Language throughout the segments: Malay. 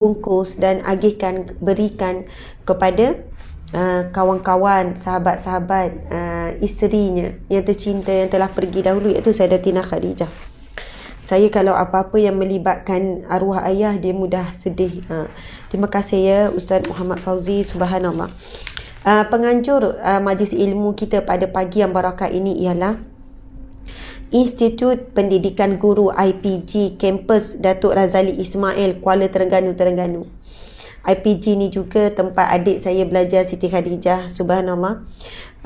bungkus dan agihkan, berikan kepada kawan-kawan, sahabat-sahabat isterinya yang tercinta yang telah pergi dahulu, iaitu Sayyidatina Khadijah. Saya kalau apa-apa yang melibatkan arwah ayah, dia mudah sedih. Terima kasih ya Ustaz Muhammad Fauzi. Subhanallah. Penganjur majlis ilmu kita pada pagi yang barakah ini ialah Institut Pendidikan Guru IPG Kampus Datuk Razali Ismail, Kuala Terengganu. IPG ni juga tempat adik saya belajar, Siti Khadijah. Subhanallah.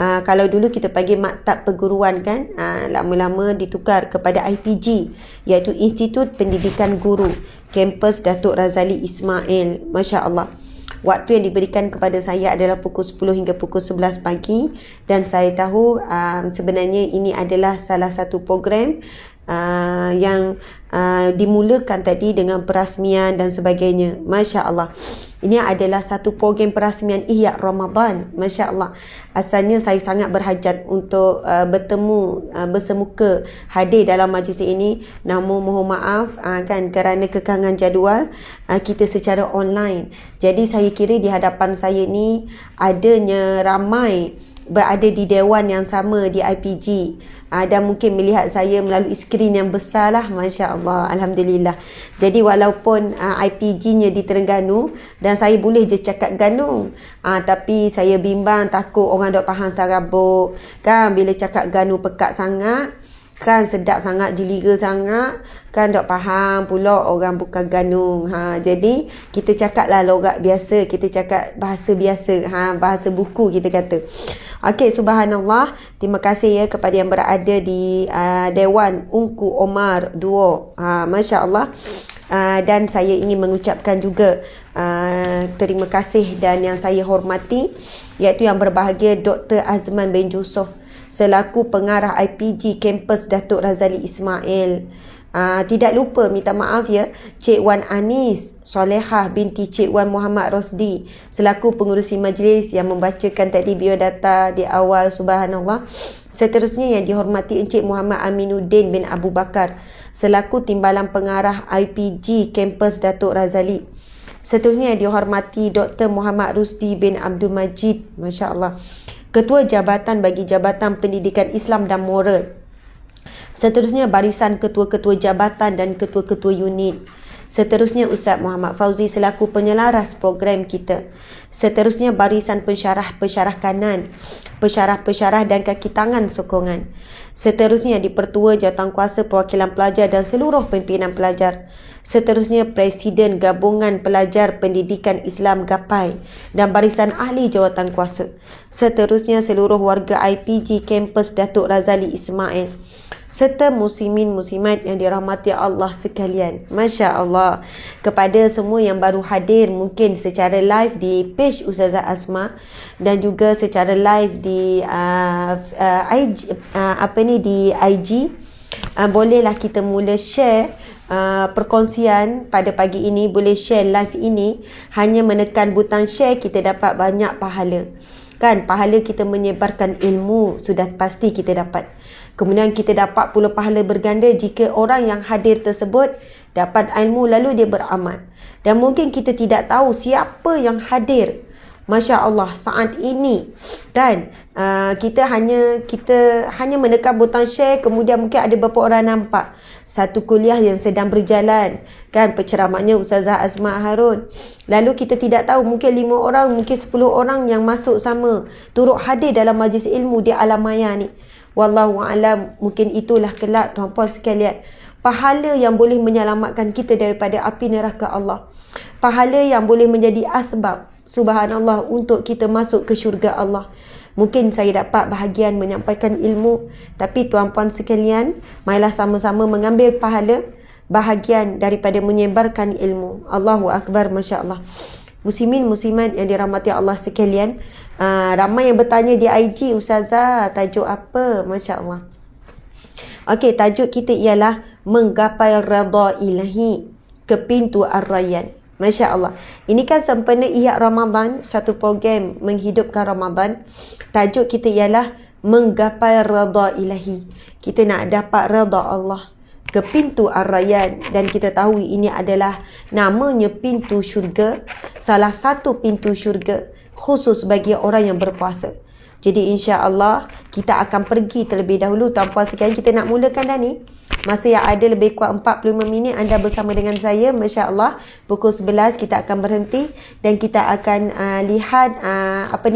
Kalau dulu kita panggil maktab perguruan kan, lama-lama ditukar kepada IPG, iaitu Institut Pendidikan Guru Kampus Datuk Razali Ismail. Masya Allah. Waktu yang diberikan kepada saya adalah pukul 10 hingga pukul 11 pagi, dan saya tahu sebenarnya ini adalah salah satu program yang dimulakan tadi dengan perasmian dan sebagainya. Masya Allah. Ini adalah satu program perasmian Ihya Ramadan. Masya Allah. Asalnya saya sangat berhajat untuk bertemu, bersemuka, hadir dalam majlis ini. Namun mohon maaf kan, kerana kekangan jadual kita secara online. Jadi saya kira di hadapan saya ni adanya ramai berada di dewan yang sama di IPG, dan mungkin melihat saya melalui skrin yang besar lah. Masya Allah. Alhamdulillah. Jadi walaupun IPG-nya di Terengganu dan saya boleh je cakap Ganu, tapi saya bimbang, takut orang dok faham tarabuk kan, bila cakap Ganu pekat sangat kan, sedap sangat, jeliga sangat kan, dok faham pula orang bukan Ganung. Jadi kita cakaplah logat biasa, kita cakap bahasa biasa, bahasa buku kita kata. Okey, subhanallah. Terima kasih ya kepada yang berada di Dewan Ungku Omar 2. Masya Allah. Dan saya ingin mengucapkan juga terima kasih dan yang saya hormati, iaitu yang berbahagia Dr. Azman bin Yusof selaku pengarah IPG Kampus Datuk Razali Ismail. Tidak lupa minta maaf ya Cik Wan Anis Solehah binti Cik Wan Muhammad Rosdi selaku pengurusi majlis yang membacakan tadi biodata di awal. Subhanallah. Seterusnya yang dihormati Encik Muhammad Aminuddin bin Abu Bakar selaku timbalan pengarah IPG Kampus Datuk Razali. Seterusnya yang dihormati Dr. Muhammad Rusdi bin Abdul Majid, Masya Allah, Ketua Jabatan bagi Jabatan Pendidikan Islam dan Moral. Seterusnya barisan ketua-ketua jabatan dan ketua-ketua unit. Seterusnya Ustaz Muhammad Fauzi selaku penyelaras program kita. Seterusnya barisan pensyarah-pensyarah kanan, pensyarah-pensyarah dan kaki tangan sokongan. Seterusnya dipertua jawatankuasa perwakilan pelajar dan seluruh pimpinan pelajar. Seterusnya Presiden Gabungan Pelajar Pendidikan Islam GAPAI dan barisan ahli jawatankuasa. Seterusnya seluruh warga IPG Kampus Datuk Razali Ismail, serta muslimin muslimat yang dirahmati Allah sekalian. Masya Allah. Kepada semua yang baru hadir mungkin secara live di page Ustazah Asma dan juga secara live di IG, bolehlah kita mula share perkongsian pada pagi ini. Boleh share live ini, hanya menekan butang share kita dapat banyak pahala kan. Pahala kita menyebarkan ilmu sudah pasti kita dapat. Kemudian kita dapat pula pahala berganda jika orang yang hadir tersebut dapat ilmu lalu dia beramal. Dan mungkin kita tidak tahu siapa yang hadir, Masya Allah, saat ini kan. Kita hanya menekan butang share, kemudian mungkin ada beberapa orang nampak satu kuliah yang sedang berjalan kan, penceramahnya Ustazah Asma Harun. Lalu kita tidak tahu, mungkin 5 orang, mungkin 10 orang yang masuk sama turut hadir dalam majlis ilmu di alam maya ni. Wallahu a'lam. Mungkin itulah kelak tuan-puan sekalian pahala yang boleh menyelamatkan kita daripada api neraka Allah. Pahala yang boleh menjadi asbab, subhanallah, untuk kita masuk ke syurga Allah. Mungkin saya dapat bahagian menyampaikan ilmu, tapi tuan-puan sekalian, marilah sama-sama mengambil pahala bahagian daripada menyebarkan ilmu. Allahu Akbar. Masya Allah. Muslimin muslimat yang dirahmati Allah sekalian, ramai yang bertanya di IG, Ustazah tajuk apa? Masya Allah. Okey, tajuk kita ialah menggapai redha ilahi ke pintu ar-rayyan. Masya Allah. Ini kan sempena Ihya Ramadan, satu program menghidupkan Ramadan. Tajuk kita ialah menggapai redha ilahi. Kita nak dapat redha Allah. ke pintu Ar-Rayyan, dan kita tahu ini adalah namanya pintu syurga, salah satu pintu syurga khusus bagi orang yang berpuasa. Jadi insya-Allah kita akan pergi terlebih dahulu. Tuan-puan sekalian, kita nak mulakan dah ni. Masa yang ada lebih kurang 45 minit anda bersama dengan saya. Masya-Allah, pukul 11 kita akan berhenti dan kita akan lihat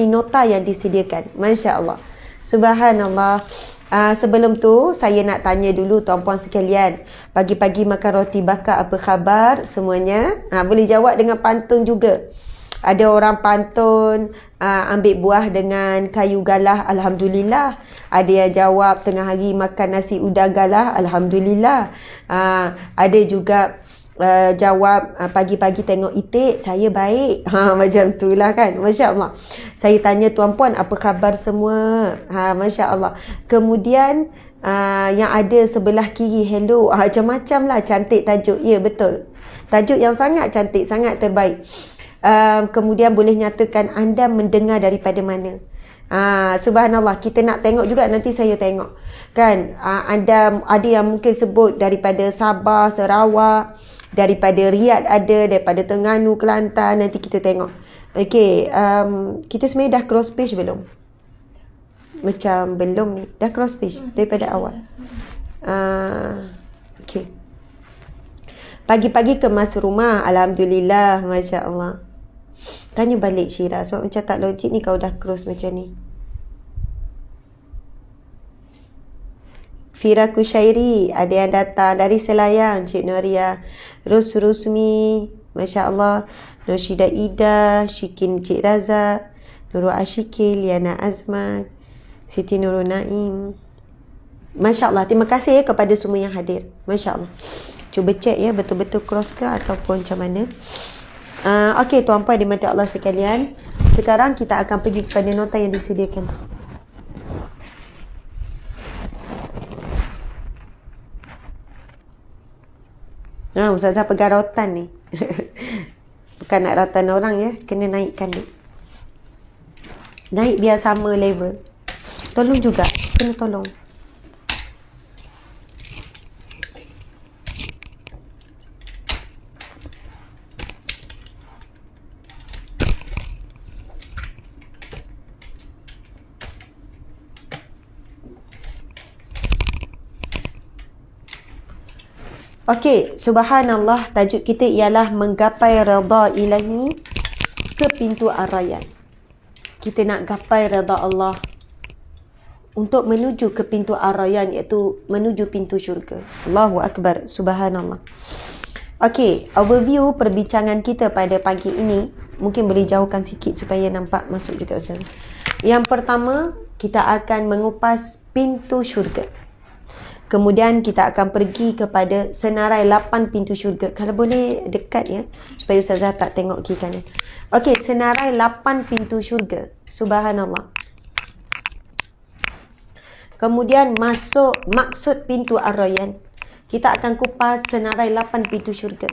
nota yang disediakan. Masya-Allah. Subhanallah. Sebelum tu saya nak tanya dulu tuan-puan sekalian, pagi-pagi makan roti bakar apa khabar semuanya? Boleh jawab dengan pantun juga. Ada orang pantun ambil buah dengan kayu galah, alhamdulillah. Ada yang jawab tengah hari makan nasi udang galah, alhamdulillah. Ada juga jawab pagi-pagi tengok itik, saya baik. Macam itulah kan. Masya-Allah. Saya tanya tuan-puan apa khabar semua? Masya-Allah. Kemudian yang ada sebelah kiri, hello. Macam-macam lah, cantik tajuk. Ya, betul. Tajuk yang sangat cantik, sangat terbaik. Kemudian boleh nyatakan anda mendengar daripada mana. Subhanallah, kita nak tengok juga, nanti saya tengok kan. Anda ada yang mungkin sebut daripada Sabah, Sarawak, daripada Riyadh ada, daripada Terengganu, Kelantan. Nanti kita tengok. Okey, kita sebenarnya dah cross page belum? Macam belum ni. Dah cross page daripada awal. Okey. Pagi-pagi kemas rumah, alhamdulillah, masya-Allah. Tanya balik Syira, sebab macam tak logik ni kau dah cross macam ni. Fira Kushairi, ada yang datang dari Selayang, Cik Nuria. Rusmi, masya-Allah. Nushida Ida, Syikin Cik Razak, Nurul Ashiki, Liana Azman, Siti Nurul Naim. Masya-Allah, terima kasih kepada semua yang hadir. Masya-Allah. Cuba cek ya, betul-betul cross ke ataupun macam mana. Okey tuan-puan dimati Allah sekalian, sekarang kita akan pergi kepada nota yang disediakan. Ustazah pegang rautan ni. Bukan nak rautan orang ya, kena naikkan ni. Naik biar sama level. Tolong juga, kena tolong. Okey, subhanallah, tajuk kita ialah menggapai redha ilahi ke pintu Ar-Rayyan. Kita nak gapai redha Allah untuk menuju ke pintu Ar-Rayyan, iaitu menuju pintu syurga. Allahu Akbar, subhanallah. Okey, overview perbincangan kita pada pagi ini. Mungkin boleh jauhkan sikit supaya nampak masuk juga Ustaz. Yang pertama, kita akan mengupas pintu syurga. Kemudian kita akan pergi kepada senarai 8 pintu syurga. Kalau boleh dekat ya, supaya Ustazah tak tengok kiri kanan. Okey, senarai 8 pintu syurga. Subhanallah. Kemudian masuk maksud pintu Ar-Rayyan. Kita akan kupas senarai 8 pintu syurga.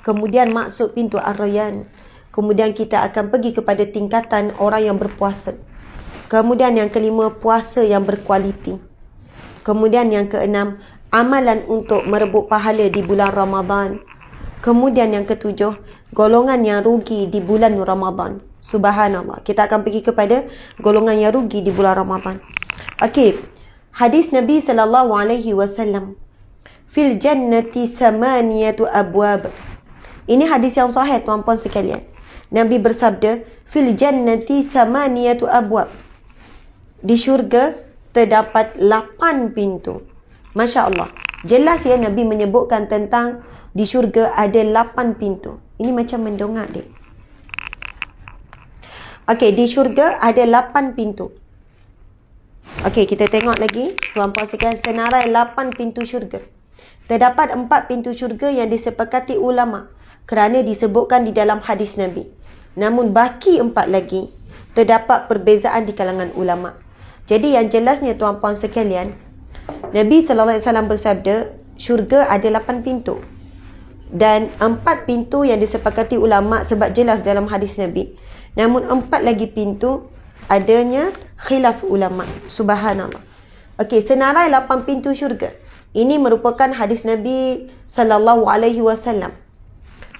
Kemudian maksud pintu Ar-Rayyan. Kemudian kita akan pergi kepada tingkatan orang yang berpuasa. Kemudian yang kelima, puasa yang berkualiti. Kemudian yang keenam, amalan untuk merebut pahala di bulan Ramadan. Kemudian yang ketujuh, golongan yang rugi di bulan Ramadan. Subhanallah. Kita akan pergi kepada golongan yang rugi di bulan Ramadan. Okey. Hadis Nabi SAW. Fil jannati samaniyatu abwab. Ini hadis yang sahih tuan-puan sekalian. Nabi bersabda, fil jannati samaniyatu abwab. Di syurga terdapat 8 pintu. Masya Allah. Jelas ya, Nabi menyebutkan tentang di syurga ada 8 pintu. Ini macam mendongak dek. Okey, di syurga ada 8 pintu. Okey, kita tengok lagi. Tuan-puan sekalian, senarai 8 pintu syurga. Terdapat 4 pintu syurga yang disepakati ulama kerana disebutkan di dalam hadis Nabi. Namun baki 4 lagi terdapat perbezaan di kalangan ulama. Jadi yang jelasnya tuan-puan sekalian, Nabi SAW bersabda, syurga ada 8 pintu. Dan 4 pintu yang disepakati ulama sebab jelas dalam hadis Nabi. Namun 4 lagi pintu adanya khilaf ulama. Subhanallah. Okey, senarai 8 pintu syurga. Ini merupakan hadis Nabi sallallahu alaihi wasallam.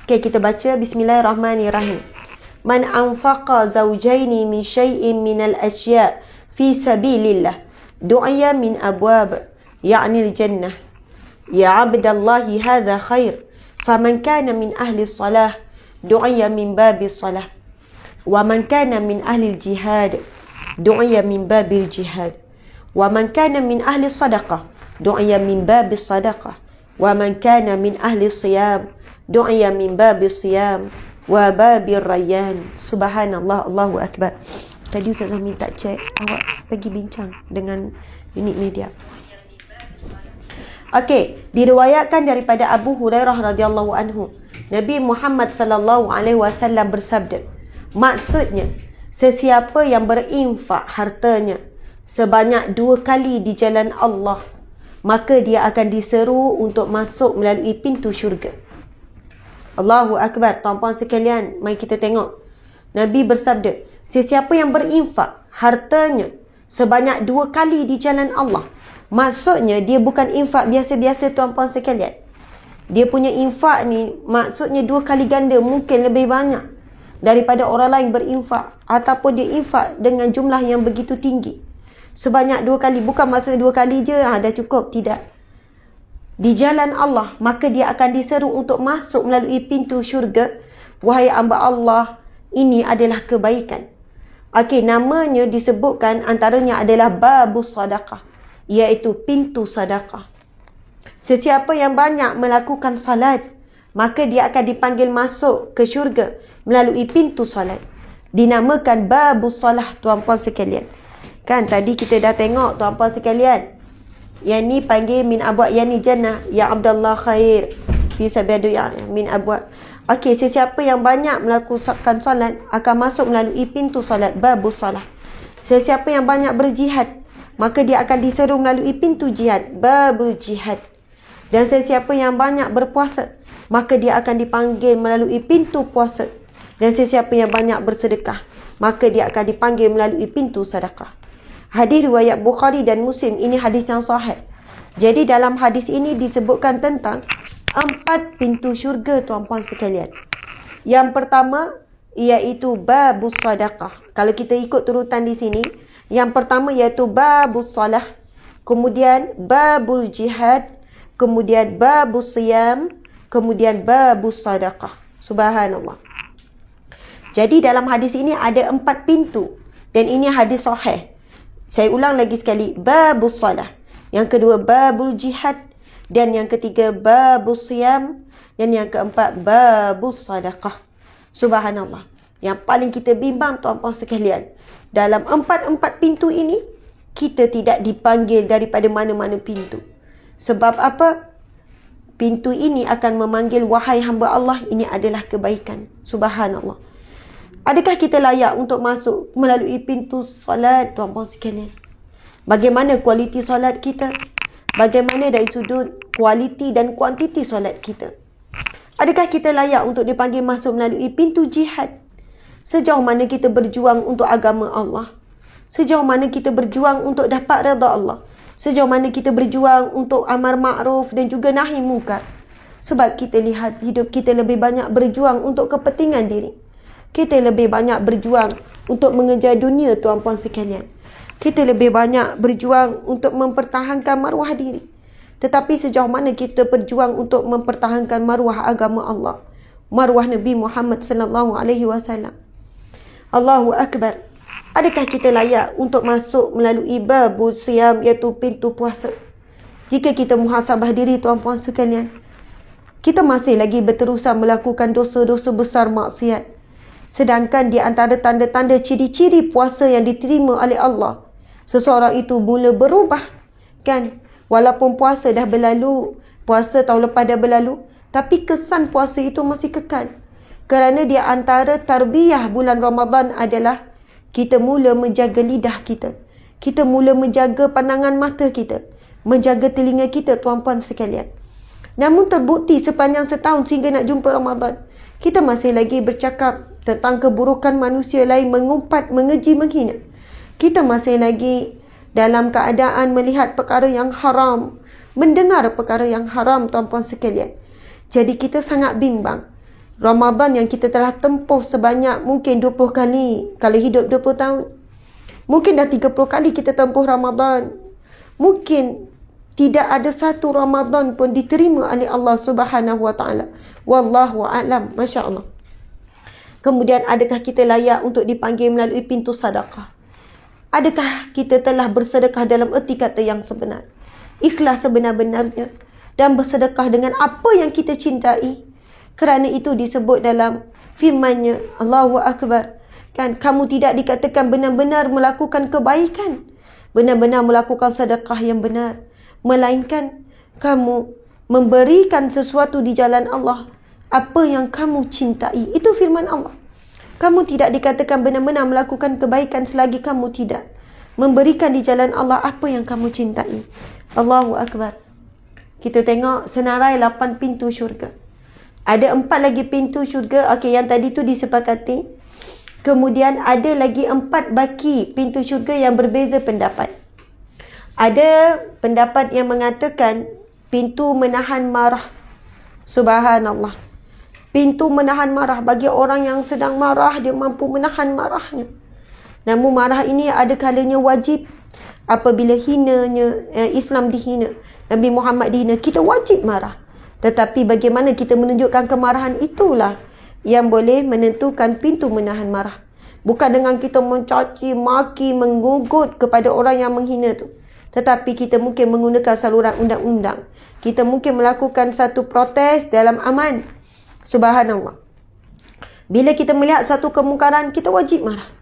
Okey, kita baca bismillahirrahmanirrahim. Man anfaqa zawjaini min syai'in minal asya' fi sabilillah du'iya min abwab ya'ni al-jannah. Ya 'abdallahi hadha khair. Faman kana min ahli salah du'iya min babi salah. Wa man kana min ahli jihad du'iya min babil jihad. Wa man kana min ahli sadaqah du'iya min babi sadaqah. Wa man kana min ahli siyam du'iya min babi siyam wa babi rayyan. Subhanallah, Allahu Akbar. Tadi Ustazah minta cek, awak pergi bincang dengan unit media. Okey, diriwayatkan daripada Abu Hurairah radhiyallahu anhu, Nabi Muhammad sallallahu alaihi wasallam bersabda, maksudnya, sesiapa yang berinfak hartanya sebanyak 2 kali di jalan Allah, maka dia akan diseru untuk masuk melalui pintu syurga. Allahu Akbar. Tuan-puan sekalian, mari kita tengok. Nabi bersabda, sesiapa yang berinfak hartanya sebanyak 2 kali di jalan Allah. Maksudnya, dia bukan infak biasa-biasa tuan-puan sekalian. Dia punya infak ni, maksudnya 2 kali ganda, mungkin lebih banyak daripada orang lain berinfak. Ataupun dia infak dengan jumlah yang begitu tinggi. Sebanyak 2 kali, bukan maksudnya 2 kali je, dah cukup, tidak. Di jalan Allah, maka dia akan diseru untuk masuk melalui pintu syurga. Wahai hamba Allah, ini adalah kebaikan. Okey, namanya disebutkan antaranya adalah babus sadaqah, iaitu pintu sedekah. Sesiapa yang banyak melakukan salat, maka dia akan dipanggil masuk ke syurga melalui pintu salat. Dinamakan babus salah, tuan-puan sekalian. Kan tadi kita dah tengok tuan-puan sekalian, yang ni panggil min abwab yani jannah, ya Abdullah khair fi sabadu ya min abwab. Okey, sesiapa yang banyak melakukan solat akan masuk melalui pintu solat, babus salah. Sesiapa yang banyak berjihad, maka dia akan diseru melalui pintu jihad, babul jihad. Dan sesiapa yang banyak berpuasa, maka dia akan dipanggil melalui pintu puasa. Dan sesiapa yang banyak bersedekah, maka dia akan dipanggil melalui pintu sedekah. Hadis riwayat Bukhari dan Muslim, ini hadis yang sahih. Jadi dalam hadis ini disebutkan tentang 4 pintu syurga, tuan-puan sekalian. Yang pertama iaitu babus sadaqah. Kalau kita ikut turutan di sini, yang pertama iaitu babus salah, kemudian babul jihad, kemudian babus siyam, kemudian babus sadaqah. Subhanallah. Jadi dalam hadis ini ada 4 pintu dan ini hadis sahih. Saya ulang lagi sekali, babus salah. Yang kedua babul jihad, dan yang ketiga babus siyam, dan yang keempat babus sadaqah. Subhanallah. Yang paling kita bimbang tuan-puan sekalian, dalam 4 pintu ini kita tidak dipanggil daripada mana-mana pintu. Sebab apa? Pintu ini akan memanggil, wahai hamba Allah, ini adalah kebaikan. Subhanallah. Adakah kita layak untuk masuk melalui pintu solat, tuan-puan sekalian? Bagaimana kualiti solat kita? Bagaimana dari sudut kualiti dan kuantiti solat kita? Adakah kita layak untuk dipanggil masuk melalui pintu jihad? Sejauh mana kita berjuang untuk agama Allah? Sejauh mana kita berjuang untuk dapat redha Allah? Sejauh mana kita berjuang untuk amar ma'ruf dan juga nahi mungkar? Sebab kita lihat hidup kita lebih banyak berjuang untuk kepentingan diri. Kita lebih banyak berjuang untuk mengejar dunia, tuan-puan sekalian. Kita lebih banyak berjuang untuk mempertahankan maruah diri. Tetapi sejauh mana kita berjuang untuk mempertahankan maruah agama Allah, maruah Nabi Muhammad sallallahu alaihi wasallam. Allahu Akbar. Adakah kita layak untuk masuk melalui babul siyam, iaitu pintu puasa? Jika kita muhasabah diri, tuan-puan sekalian, kita masih lagi berterusan melakukan dosa-dosa besar maksiat. Sedangkan di antara tanda-tanda ciri-ciri puasa yang diterima oleh Allah, seseorang itu mula berubah. Kan? Walaupun puasa dah berlalu, puasa tahun lepas dah berlalu, tapi kesan puasa itu masih kekal. Kerana di antara tarbiyah bulan Ramadan adalah kita mula menjaga lidah kita. Kita mula menjaga pandangan mata kita, menjaga telinga kita, tuan-puan sekalian. Namun terbukti sepanjang setahun sehingga nak jumpa Ramadan, kita masih lagi bercakap tentang keburukan manusia lain, mengumpat, mengeji, menghina. Kita masih lagi dalam keadaan melihat perkara yang haram, mendengar perkara yang haram, tuan-puan sekalian. Jadi kita sangat bimbang. Ramadan yang kita telah tempuh sebanyak mungkin 20 kali kalau hidup 20 tahun. Mungkin dah 30 kali kita tempuh Ramadan. Mungkin tidak ada satu Ramadan pun diterima oleh Allah Subhanahu wa taala. Wallahu a'lam. Masya-Allah. Kemudian adakah kita layak untuk dipanggil melalui pintu sedekah? Adakah kita telah bersedekah dalam erti kata yang sebenar? Ikhlas sebenar-benarnya dan bersedekah dengan apa yang kita cintai. Kerana itu disebut dalam firman-Nya, Allahu Akbar. Kan, kamu tidak dikatakan benar-benar melakukan kebaikan, benar-benar melakukan sedekah yang benar, melainkan kamu memberikan sesuatu di jalan Allah, apa yang kamu cintai. Itu firman Allah. Kamu tidak dikatakan benar-benar melakukan kebaikan selagi kamu tidak memberikan di jalan Allah apa yang kamu cintai. Allahu Akbar. Kita tengok senarai 8 pintu syurga. Ada 4 lagi pintu syurga. Okey, yang tadi tu disepakati. Kemudian ada lagi 4 baki pintu syurga yang berbeza pendapat. Ada pendapat yang mengatakan pintu menahan marah. Subhanallah. Pintu menahan marah. Bagi orang yang sedang marah, dia mampu menahan marahnya. Namun marah ini ada kalanya wajib. Apabila hinanya, Islam dihina, Nabi Muhammad dihina, kita wajib marah. Tetapi bagaimana kita menunjukkan kemarahan, itulah yang boleh menentukan pintu menahan marah. Bukan dengan kita mencaci, maki, mengugut kepada orang yang menghina tu. Tetapi kita mungkin menggunakan saluran undang-undang. Kita mungkin melakukan satu protes dalam aman. Subhanallah. Bila kita melihat satu kemungkaran, kita wajib marah.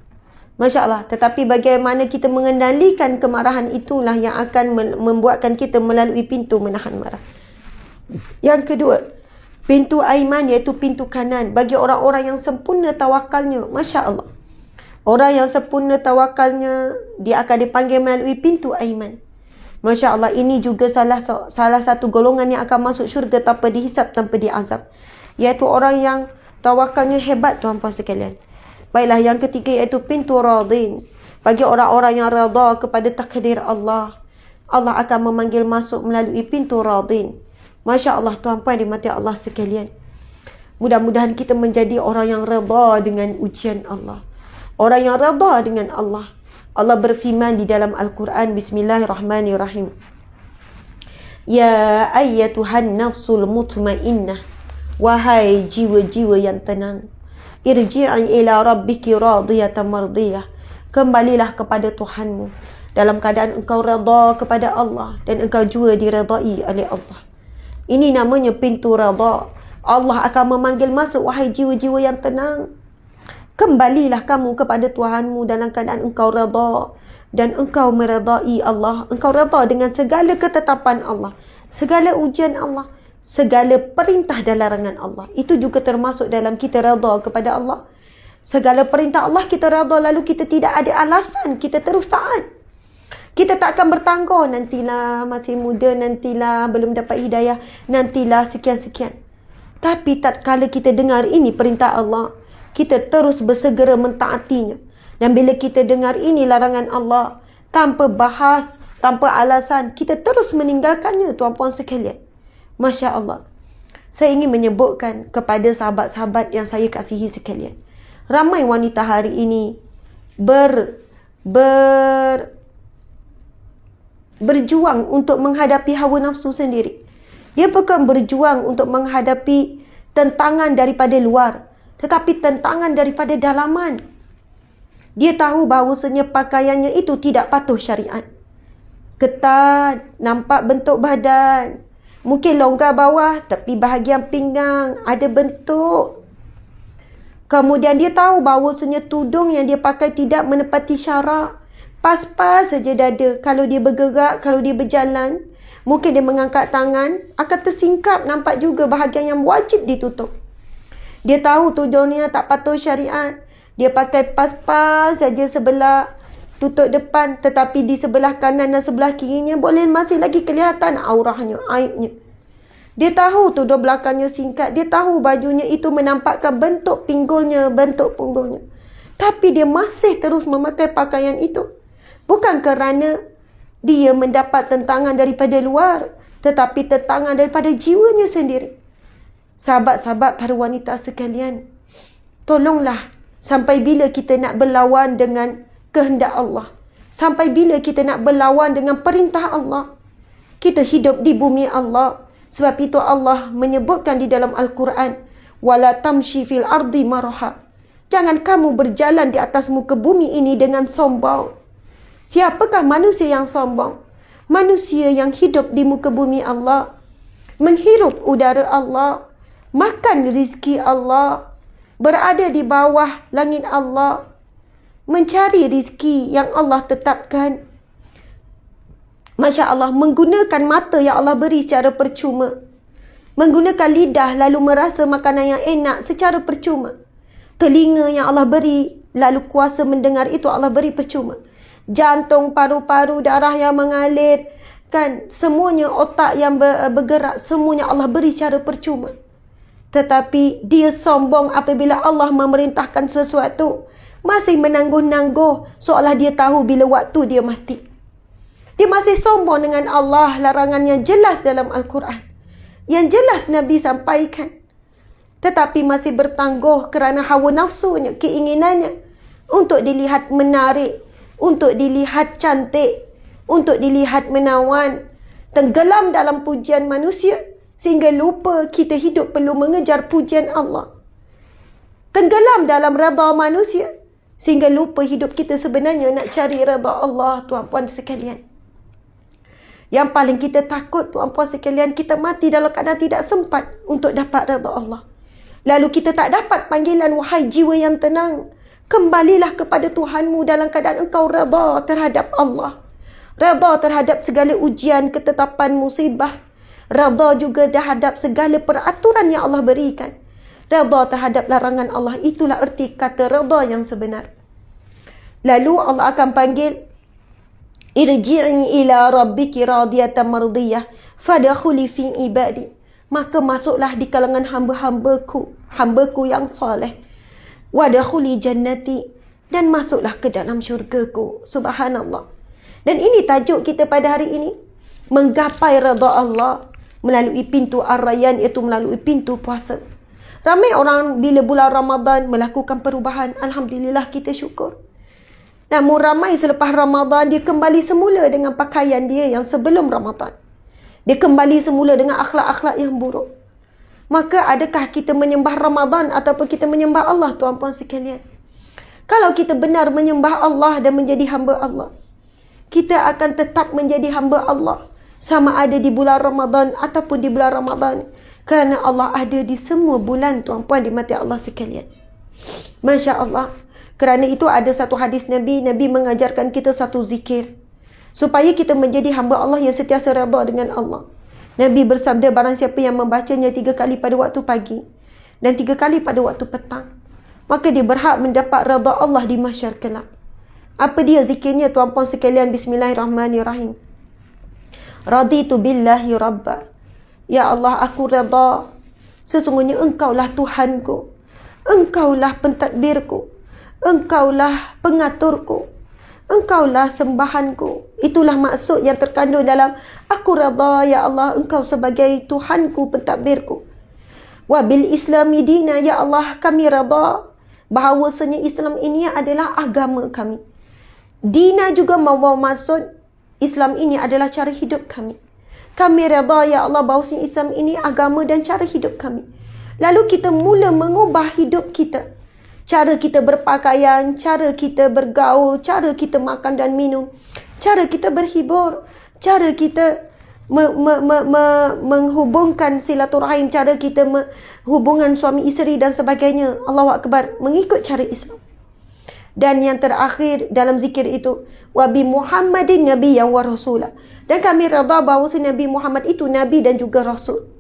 Masya Allah. Tetapi bagaimana kita mengendalikan kemarahan, itulah yang akan membuatkan kita melalui pintu menahan marah. Yang kedua, pintu aiman, iaitu pintu kanan. Bagi orang-orang yang sempurna tawakalnya. Masya Allah. Orang yang sempurna tawakalnya, dia akan dipanggil melalui pintu aiman. Masya Allah. Ini juga salah satu golongan yang akan masuk syurga tanpa dihisap, tanpa diazab. Iaitu orang yang tawakalnya hebat, tuan-puan sekalian. Baiklah, yang ketiga iaitu pintu radin. Bagi orang-orang yang reda kepada takdir Allah, Allah akan memanggil masuk melalui pintu radin. Masya Allah, tuan-puan dimati Allah sekalian. Mudah-mudahan kita menjadi orang yang reda dengan ujian Allah. Orang yang reda dengan Allah. Allah berfirman di dalam Al-Quran, Bismillahirrahmanirrahim. Ya ayyatuhan nafsul mutmainnah. Wahai jiwa-jiwa yang tenang. Irji'i ila rabbiki radiyatan mardiyah. Kembalilah kepada Tuhanmu dalam keadaan engkau reda kepada Allah dan engkau juga diredai oleh Allah. Ini namanya pintu reda. Allah akan memanggil masuk, wahai jiwa-jiwa yang tenang. Kembalilah kamu kepada Tuhanmu dalam keadaan engkau reda dan engkau meredai Allah. Engkau reda dengan segala ketetapan Allah, segala ujian Allah, segala perintah dan larangan Allah. Itu juga termasuk dalam kita reda kepada Allah. Segala perintah Allah kita reda, lalu kita tidak ada alasan, kita terus taat. Kita tak akan bertangguh, nantilah masih muda, nantilah belum dapat hidayah, nantilah sekian-sekian. Tapi tatkala kita dengar ini perintah Allah, kita terus bersegera mentaatinya. Dan bila kita dengar ini larangan Allah, tanpa bahas, tanpa alasan, kita terus meninggalkannya, tuan-puan sekalian. Masya Allah. Saya ingin menyebutkan kepada sahabat-sahabat yang saya kasihi sekalian. Ramai wanita hari ini berjuang untuk menghadapi hawa nafsu sendiri. Dia bukan berjuang untuk menghadapi tentangan daripada luar, tetapi tentangan daripada dalaman. Dia tahu bahawasanya pakaiannya itu tidak patuh syariat. Ketat, nampak bentuk badan. Mungkin longgar bawah, tapi bahagian pinggang ada bentuk. Kemudian dia tahu bahawasanya tudung yang dia pakai tidak menepati syarak. Pas-pas saja dada. Kalau dia bergerak, kalau dia berjalan, mungkin dia mengangkat tangan, akan tersingkap, nampak juga bahagian yang wajib ditutup. Dia tahu tudungnya tak patuh syariat. Dia pakai pas-pas saja sebelah tutup depan, tetapi di sebelah kanan dan sebelah kirinya boleh masih lagi kelihatan aurahnya, aibnya. Dia tahu tudung belakangnya singkat. Dia tahu bajunya itu menampakkan bentuk pinggulnya, bentuk punggungnya. Tapi dia masih terus memakai pakaian itu. Bukan kerana dia mendapat tentangan daripada luar, tetapi tertangan daripada jiwanya sendiri. Sahabat-sahabat, para wanita sekalian, tolonglah, sampai bila kita nak berlawan dengan kehendak Allah? Sampai bila kita nak berlawan dengan perintah Allah? Kita hidup di bumi Allah. Sebab itu Allah menyebutkan di dalam Al-Quran, wala tamshi fil ardi maraha. Jangan kamu berjalan di atas muka bumi ini dengan sombong. Siapakah manusia yang sombong? Manusia yang hidup di muka bumi Allah, menghirup udara Allah, makan rezeki Allah, berada di bawah langit Allah, mencari rezeki yang Allah tetapkan. Masya Allah, menggunakan mata yang Allah beri secara percuma, menggunakan lidah lalu merasa makanan yang enak secara percuma, telinga yang Allah beri lalu kuasa mendengar itu Allah beri percuma, jantung, paru-paru, darah yang mengalir, kan, semuanya, otak yang bergerak, semuanya Allah beri secara percuma. Tetapi dia sombong apabila Allah memerintahkan sesuatu, masih menangguh-nangguh seolah dia tahu bila waktu dia mati. Dia masih sombong dengan Allah, larangan yang jelas dalam Al-Quran, yang jelas Nabi sampaikan, tetapi masih bertangguh kerana hawa nafsunya, keinginannya untuk dilihat menarik, untuk dilihat cantik, untuk dilihat menawan, tenggelam dalam pujian manusia sehingga lupa kita hidup perlu mengejar pujian Allah, tenggelam dalam redha manusia sehingga lupa hidup kita sebenarnya nak cari redha Allah. Tuan-puan sekalian, yang paling kita takut, tuan-puan sekalian, kita mati dalam keadaan tidak sempat untuk dapat redha Allah. Lalu kita tak dapat panggilan, wahai jiwa yang tenang, kembalilah kepada Tuhanmu dalam keadaan engkau redha terhadap Allah, redha terhadap segala ujian, ketetapan, musibah, redha juga terhadap segala peraturan yang Allah berikan, redha terhadap larangan Allah. Itulah erti kata redha yang sebenar. Lalu Allah akan panggil, irji'i ila rabbiki radiyatan mardiyah fadkhuli fi ibadi. Maka masuklah di kalangan hamba-hambaku yang soleh. Wadkhuli jannati, dan masuklah ke dalam syurgaku. Subhanallah. Dan ini tajuk kita pada hari ini, menggapai redha Allah melalui pintu Ar-Rayyan, iaitu melalui pintu puasa. Ramai orang bila bulan Ramadan melakukan perubahan. Alhamdulillah, kita syukur. Namun ramai selepas Ramadan, dia kembali semula dengan pakaian dia yang sebelum Ramadan. Dia kembali semula dengan akhlak-akhlak yang buruk. Maka adakah kita menyembah Ramadan ataupun kita menyembah Allah, tuan-puan sekalian? Kalau kita benar menyembah Allah dan menjadi hamba Allah, kita akan tetap menjadi hamba Allah, sama ada di bulan Ramadan ataupun di bulan Ramadan. Kerana Allah ada di semua bulan, tuan-puan dimati Allah sekalian. Masya Allah. Kerana itu ada satu hadis Nabi mengajarkan kita satu zikir, supaya kita menjadi hamba Allah yang sentiasa redha dengan Allah. Nabi bersabda, barang siapa yang membacanya 3 kali pada waktu pagi dan 3 kali pada waktu petang, maka dia berhak mendapat redha Allah di mahsyar kelak. Apa dia zikirnya, tuan-puan sekalian? Bismillahirrahmanirrahim. Raditu billahi rabba. Ya Allah, aku redha, sesungguhnya Engkaulah Tuhanku, Engkaulah pentadbirku, Engkaulah pengaturku, Engkaulah sembahanku. Itulah maksud yang terkandung dalam aku redha, ya Allah, Engkau sebagai Tuhanku, pentadbirku. Wa bil islami dina, ya Allah, kami redha bahawasanya Islam ini adalah agama kami. Dina juga membawa maksud Islam ini adalah cara hidup kami. Kami redha, ya Allah, bahawasanya Islam ini agama dan cara hidup kami. Lalu kita mula mengubah hidup kita. Cara kita berpakaian, cara kita bergaul, cara kita makan dan minum, cara kita berhibur, cara kita menghubungkan silaturahim, cara kita hubungan suami isteri dan sebagainya. Allahu Akbar, mengikut cara Islam. Dan yang terakhir dalam zikir itu, wa bi Muhammadin nabiyyan wa rasulah. Dan kami redha bahawa Nabi Muhammad itu nabi dan juga rasul.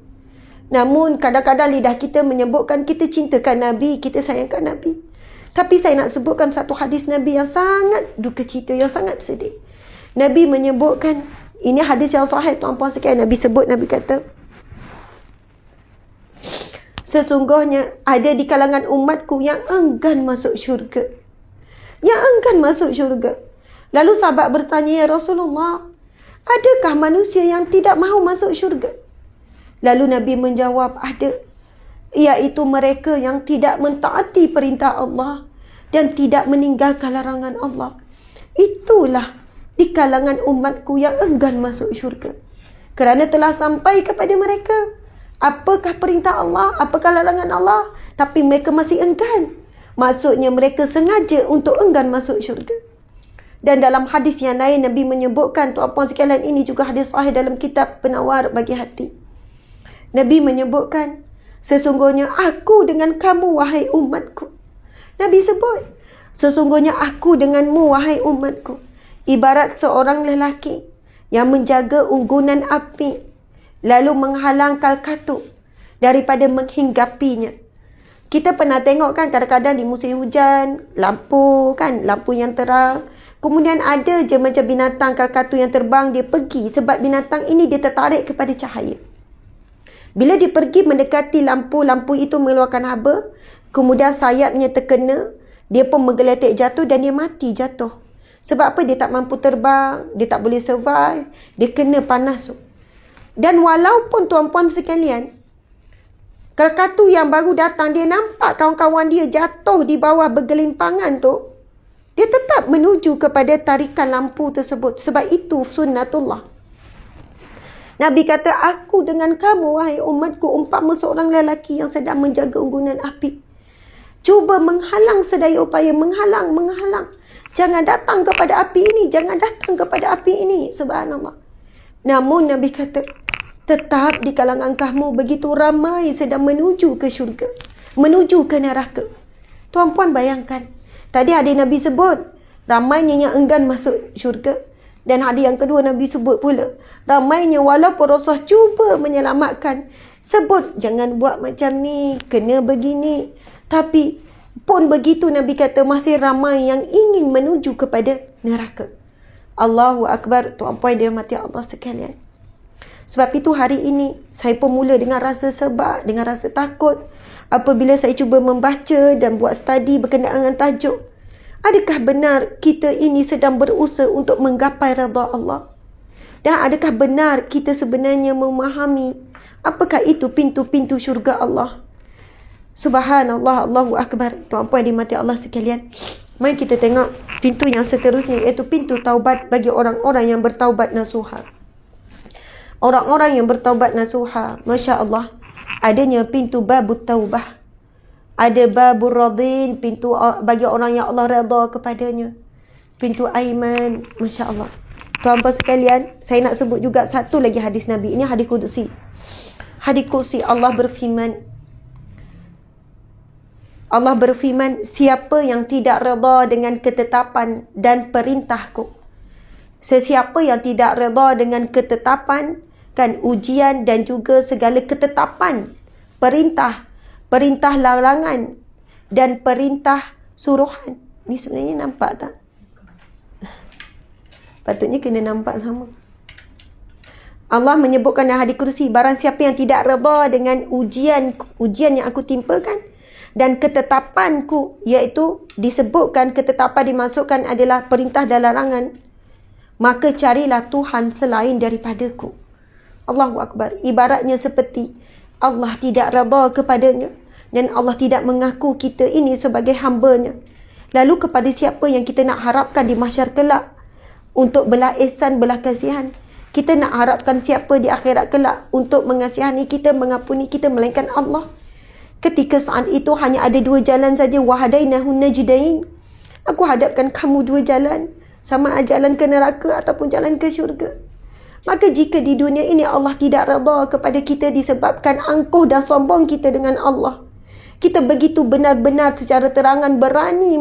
Namun kadang-kadang lidah kita menyebutkan kita cintakan Nabi, kita sayangkan Nabi. Tapi saya nak sebutkan satu hadis Nabi yang sangat duka cita, yang sangat sedih. Nabi menyebutkan, ini hadis yang sahih, tuan-puan sekalian. Nabi sebut, Nabi kata, sesungguhnya ada di kalangan umatku yang enggan masuk syurga. Yang enggan masuk syurga. Lalu sahabat bertanya, ya Rasulullah, Adakah manusia yang tidak mahu masuk syurga? Lalu Nabi menjawab, ada. Iaitu mereka yang tidak mentaati perintah Allah dan tidak meninggalkan larangan Allah. Itulah di kalangan umatku yang enggan masuk syurga. Kerana telah sampai kepada mereka apakah perintah Allah, apakah larangan Allah, tapi mereka masih enggan. Maksudnya mereka sengaja untuk enggan masuk syurga. Dan dalam hadis yang lain Nabi menyebutkan, tuan-puan sekalian, ini juga hadis sahih dalam kitab Penawar bagi Hati. Nabi menyebutkan, sesungguhnya aku dengan kamu wahai umatku. Nabi sebut, sesungguhnya aku denganmu wahai umatku ibarat seorang lelaki yang menjaga unggunan api lalu menghalang kalkatu daripada menghinggapinya. Kita pernah tengok kan, kadang-kadang di musim hujan, lampu yang terang. Kemudian ada je macam binatang kalkatu yang terbang, dia pergi sebab binatang ini dia tertarik kepada cahaya. Bila dia pergi mendekati lampu itu mengeluarkan haba, kemudian sayapnya terkena, dia pun menggeletek jatuh dan dia mati jatuh. Sebab apa? Dia tak mampu terbang, dia tak boleh survive, dia kena panas. Dan walaupun tuan-puan sekalian, kalkatu yang baru datang, dia nampak kawan-kawan dia jatuh di bawah bergelimpangan tu, dia tetap menuju kepada tarikan lampu tersebut. Sebab itu sunnatullah. Nabi kata, aku dengan kamu wahai umatku umpama seorang lelaki yang sedang menjaga unggunan api. Cuba menghalang sedaya upaya, menghalang. Jangan datang kepada api ini, jangan datang kepada api ini. Subhanallah. Namun Nabi kata, tetap di kalangan kamu begitu ramai sedang menuju ke syurga, menuju ke neraka. Tuan-puan bayangkan, tadi hadis Nabi sebut ramainya yang enggan masuk syurga. Dan hadis yang kedua Nabi sebut pula, ramainya walaupun Rasul cuba menyelamatkan, sebut jangan buat macam ni, kena begini. Tapi pun begitu Nabi kata masih ramai yang ingin menuju kepada neraka. Allahu Akbar, tuan-puan dirahmati Allah sekalian. Sebab itu hari ini saya pun mula dengan rasa sebab, dengan rasa takut apabila saya cuba membaca dan buat studi berkenaan dengan tajuk. Adakah benar kita ini sedang berusaha untuk menggapai redha Allah? Dan adakah benar kita sebenarnya memahami apakah itu pintu-pintu syurga Allah? Subhanallah, Allahu Akbar. Tuan-puan dimati Allah sekalian, mari kita tengok pintu yang seterusnya, iaitu pintu taubat bagi orang-orang yang bertaubat nasuha. Orang-orang yang bertaubat nasuha, Masya Allah, adanya pintu babut taubah. Ada babur radin, pintu bagi orang yang Allah redha kepadanya. Pintu aiman, Masya Allah. Tuan-tuan sekalian, saya nak sebut juga satu lagi hadis Nabi. Ini hadis Qudsi. Hadis Qudsi, Allah berfirman, siapa yang tidak redha dengan ketetapan dan perintahku. Sesiapa yang tidak redha dengan ketetapan, kan, ujian dan juga segala ketetapan, perintah larangan dan perintah suruhan. Ni sebenarnya nampak tak? Patutnya kena nampak sama. Allah menyebutkan dalam hadis kursi, barang siapa yang tidak redha dengan ujian yang aku timpakan dan ketetapanku, iaitu disebutkan ketetapan dimasukkan adalah perintah dan larangan, maka carilah Tuhan selain daripadaku. Allahu Akbar. Ibaratnya seperti Allah tidak redha kepadanya dan Allah tidak mengaku kita ini sebagai hamba-Nya. Lalu kepada siapa yang kita nak harapkan di mahsyar kelak untuk belah ihsan, belah kasihan? Kita nak harapkan siapa di akhirat kelak untuk mengasihani kita, mengampuni kita, melainkan Allah. Ketika saat itu hanya ada dua jalan saja, wahadainahun najdain. Aku hadapkan kamu dua jalan, sama ada jalan ke neraka ataupun jalan ke syurga. Maka jika di dunia ini Allah tidak redha kepada kita disebabkan angkuh dan sombong kita dengan Allah, kita begitu benar-benar secara terangan berani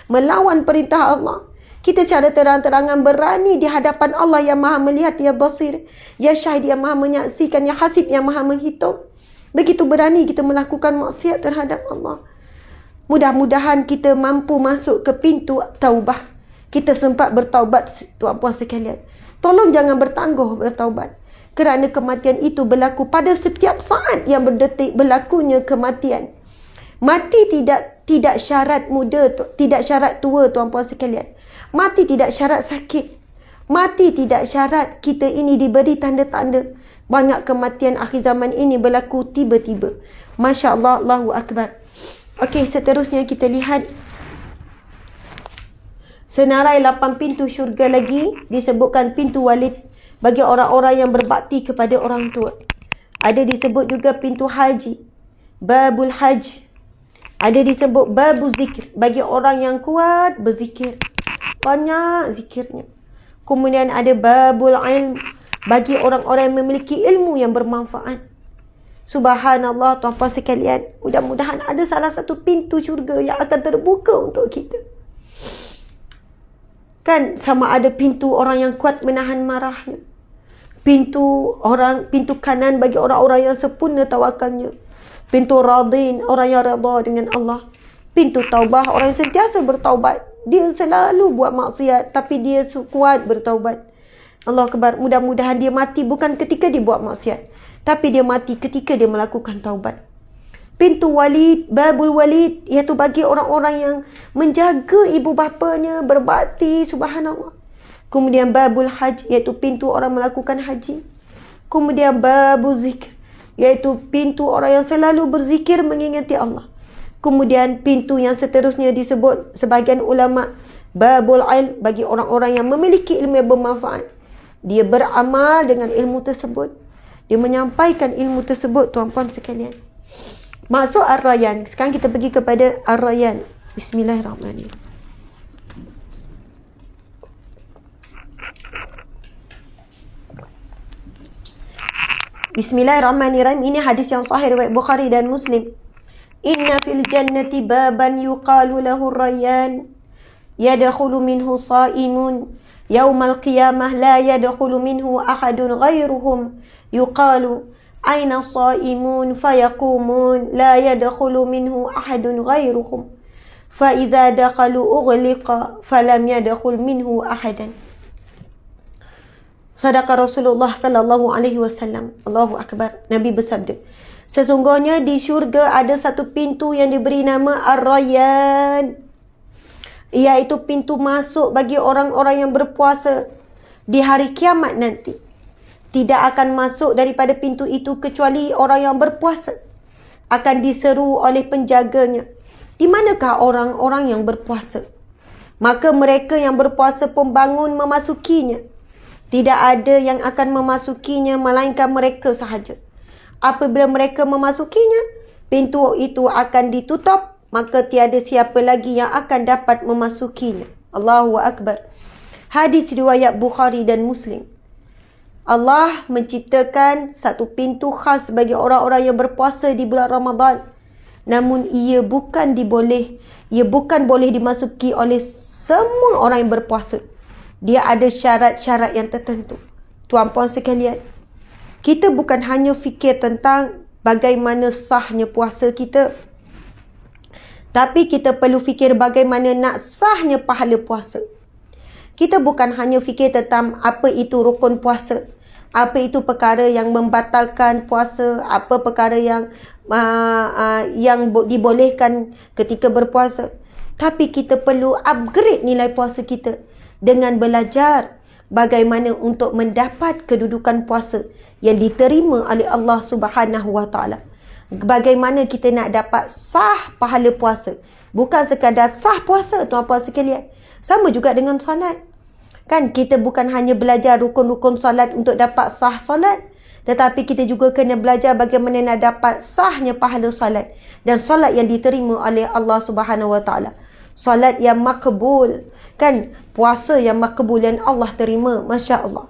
melawan perintah Allah. Kita secara terang-terangan berani di hadapan Allah yang maha melihat, ya basir, ya syahid, yang maha menyaksikan, ya hasib, yang maha menghitung. Begitu berani kita melakukan maksiat terhadap Allah. Mudah-mudahan kita mampu masuk ke pintu taubah. Kita sempat bertaubat, tuan-puan sekalian. Tolong jangan bertangguh bertaubat. Kerana kematian itu berlaku pada setiap saat yang berdetik berlakunya kematian. Mati tidak syarat muda, tidak syarat tua, tuan-puan sekalian. Mati tidak syarat sakit. Mati tidak syarat. Kita ini diberi tanda-tanda. Banyak kematian akhir zaman ini berlaku tiba-tiba. Masya Allah, Allahu Akbar. Okey, seterusnya kita lihat senarai 8 pintu syurga lagi. Disebutkan pintu walid bagi orang-orang yang berbakti kepada orang tua. Ada disebut juga pintu haji, babul haj. Ada disebut babu zikir bagi orang yang kuat berzikir, banyak zikirnya. Kemudian ada babul ilm bagi orang-orang yang memiliki ilmu yang bermanfaat. Subhanallah, tuan-puan sekalian, mudah-mudahan ada salah satu pintu syurga yang akan terbuka untuk kita. Kan sama ada pintu orang yang kuat menahan marahnya. Pintu kanan bagi orang-orang yang sempurna tawakalnya. Pintu radin, orang yang redha dengan Allah. Pintu taubah, orang yang sentiasa bertaubat. Dia selalu buat maksiat tapi dia kuat bertaubat. Allah Akbar. Mudah-mudahan dia mati bukan ketika dia buat maksiat, tapi dia mati ketika dia melakukan taubat. Pintu walid, babul walid, iaitu bagi orang-orang yang menjaga ibu bapanya, berbakti, subhanallah. Kemudian babul haj, iaitu pintu orang melakukan haji. Kemudian babu zikr, iaitu pintu orang yang selalu berzikir mengingati Allah. Kemudian pintu yang seterusnya disebut sebahagian ulama babul ilm bagi orang-orang yang memiliki ilmu yang bermanfaat. Dia beramal dengan ilmu tersebut. Dia menyampaikan ilmu tersebut, tuan-puan sekalian. Masuk Ar-Rayyan. Sekarang kita pergi kepada Ar-Rayyan. Bismillahirrahmanirrahim. Bismillahirrahmanirrahim. Ini hadis yang sahih riwayat Bukhari dan Muslim. Inna fil jannati baban yuqalu lahu Rayyan yadkhulu minhu sha'imun yaumal qiyamah la yadkhulu minhu ahadun ghairuhum yuqalu aina sha'imun fayaqumun la yadkhulu minhu ahadun ghairuhum fa idza dakhalu ughliqa falam yadkhul minhu ahadan. Sadaqa Rasulullah sallallahu alaihi wasallam. Allahu Akbar. Nabi bersabda, sesungguhnya di syurga ada satu pintu yang diberi nama Ar-Rayyan, iaitu pintu masuk bagi orang-orang yang berpuasa di hari kiamat nanti. Tidak akan masuk daripada pintu itu kecuali orang yang berpuasa. Akan diseru oleh penjaganya, di manakah orang-orang yang berpuasa? Maka mereka yang berpuasa pun bangun memasukinya. Tidak ada yang akan memasukinya melainkan mereka sahaja. Apabila mereka memasukinya, pintu itu akan ditutup, maka tiada siapa lagi yang akan dapat memasukinya. Allahu Akbar. Hadis riwayat Bukhari dan Muslim. Allah menciptakan satu pintu khas bagi orang-orang yang berpuasa di bulan Ramadan. Namun ia bukan boleh dimasuki oleh semua orang yang berpuasa. Dia ada syarat-syarat yang tertentu. Tuan-puan sekalian, kita bukan hanya fikir tentang bagaimana sahnya puasa kita, tapi kita perlu fikir bagaimana nak sahnya pahala puasa. Kita bukan hanya fikir tentang apa itu rukun puasa, apa itu perkara yang membatalkan puasa, apa perkara yang dibolehkan ketika berpuasa. Tapi kita perlu upgrade nilai puasa kita dengan belajar bagaimana untuk mendapat kedudukan puasa yang diterima oleh Allah Subhanahu Wa Taala. Bagaimana kita nak dapat sah pahala puasa, bukan sekadar sah puasa, tuan-puan sekalian. Sama juga dengan solat. Kan kita bukan hanya belajar rukun-rukun solat untuk dapat sah solat, tetapi kita juga kena belajar bagaimana nak dapat sahnya pahala solat dan solat yang diterima oleh Allah Subhanahu Wa Taala. Solat yang makbul, kan, puasa yang makbul yang Allah terima, masya-Allah.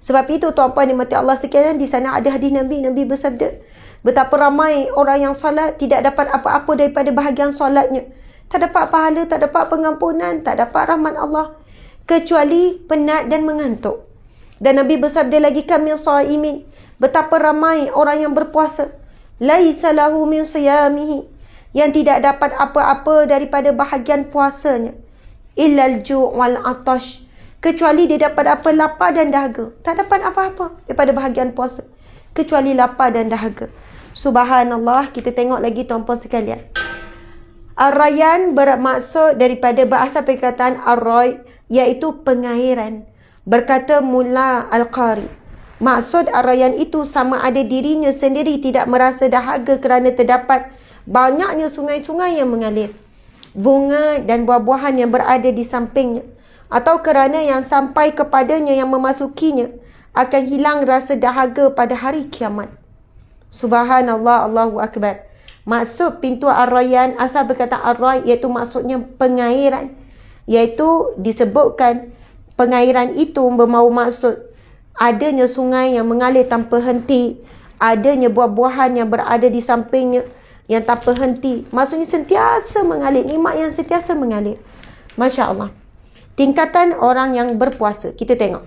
Sebab itu tuan-puan dimati Allah sekalian, di sana ada hadis Nabi bersabda, betapa ramai orang yang solat tidak dapat apa-apa daripada bahagian solatnya. Tak dapat pahala, tak dapat pengampunan, tak dapat rahmat Allah, kecuali penat dan mengantuk. Dan Nabi bersabda lagi, kamil shaimin, betapa ramai orang yang berpuasa, laisa lahu min siyamihi, yang tidak dapat apa-apa daripada bahagian puasanya, illal ju' wal atash, kecuali dia dapat apa? Lapar dan dahaga. Tak dapat apa-apa daripada bahagian puasa kecuali lapar dan dahaga. Subhanallah. Kita tengok lagi tuan-puan sekalian. Ar-Rayyan bermaksud daripada bahasa perkataan ar-ray, iaitu pengairan. Berkata Mullah Al-Qari, maksud Ar-Rayyan itu sama ada dirinya sendiri tidak merasa dahaga kerana terdapat banyaknya sungai-sungai yang mengalir, bunga dan buah-buahan yang berada di sampingnya, atau kerana yang sampai kepadanya yang memasukinya akan hilang rasa dahaga pada hari kiamat. Subhanallah, Allahu Akbar. Maksud pintu Ar-Rayyan, asal berkata Ar-Ray iaitu maksudnya pengairan, iaitu disebutkan pengairan itu bermahu maksud adanya sungai yang mengalir tanpa henti, adanya buah-buahan yang berada di sampingnya yang tanpa henti. Maksudnya sentiasa mengalir, nikmat yang sentiasa mengalir. Masya Allah. Tingkatan orang yang berpuasa, kita tengok.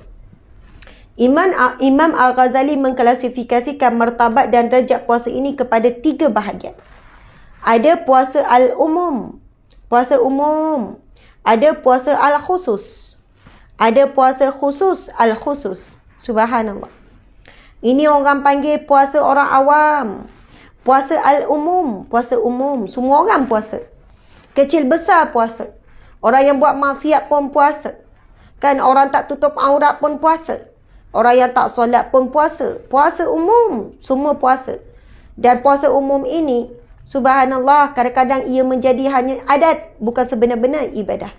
Imam Al-Ghazali mengklasifikasikan martabat dan derajat puasa ini kepada 3 bahagian. Ada puasa al-umum, puasa umum. Ada puasa al-khusus. Ada puasa khusus al-khusus. Subhanallah. Ini orang panggil puasa orang awam. Puasa al-umum, puasa umum. Semua orang puasa. Kecil besar puasa. Orang yang buat maksiat pun puasa. Kan orang tak tutup aurat pun puasa. Orang yang tak solat pun puasa. Puasa umum, semua puasa. Dan puasa umum ini, subhanallah, kadang-kadang ia menjadi hanya adat, bukan sebenar-benar ibadah.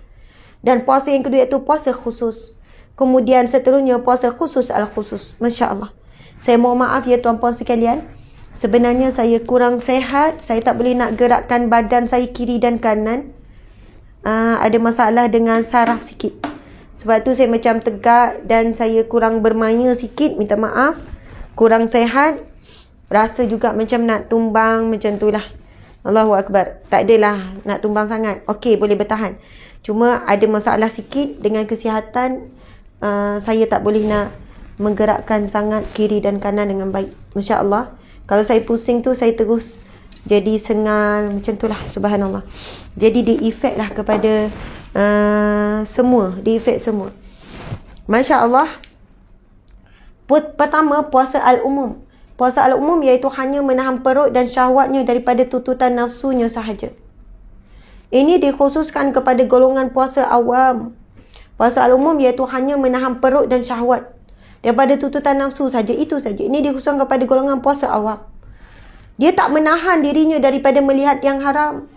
Dan puasa yang kedua iaitu puasa khusus. Kemudian seterusnya puasa khusus al-khusus. Masya Allah. Saya mohon maaf ya tuan-puan sekalian. Sebenarnya saya kurang sehat. Saya tak boleh nak gerakkan badan saya kiri dan kanan. Ada masalah dengan saraf sikit. Sebab tu saya macam tegak dan saya kurang bermaya sikit. Minta maaf. Kurang sehat. Rasa juga macam nak tumbang. Macam tu lah. Allahu Akbar. Tak adalah nak tumbang sangat. Okey, boleh bertahan. Cuma ada masalah sikit dengan kesihatan. Saya tak boleh nak menggerakkan sangat kiri dan kanan dengan baik. Masya Allah. Kalau saya pusing tu, saya terus jadi sengal. Macam tu lah. Subhanallah. Jadi dia efek lah kepada semua. Dia efek semua. Masya Allah. Pertama, puasa al-umum. Puasa al-umum iaitu hanya menahan perut dan syahwatnya daripada tuntutan nafsunya sahaja. Ini dikhususkan kepada golongan puasa awam. Puasa al-umum iaitu hanya menahan perut dan syahwat daripada tuntutan nafsu saja. Itu saja. Ini dikhususkan kepada golongan puasa awam. Dia tak menahan dirinya daripada melihat yang haram.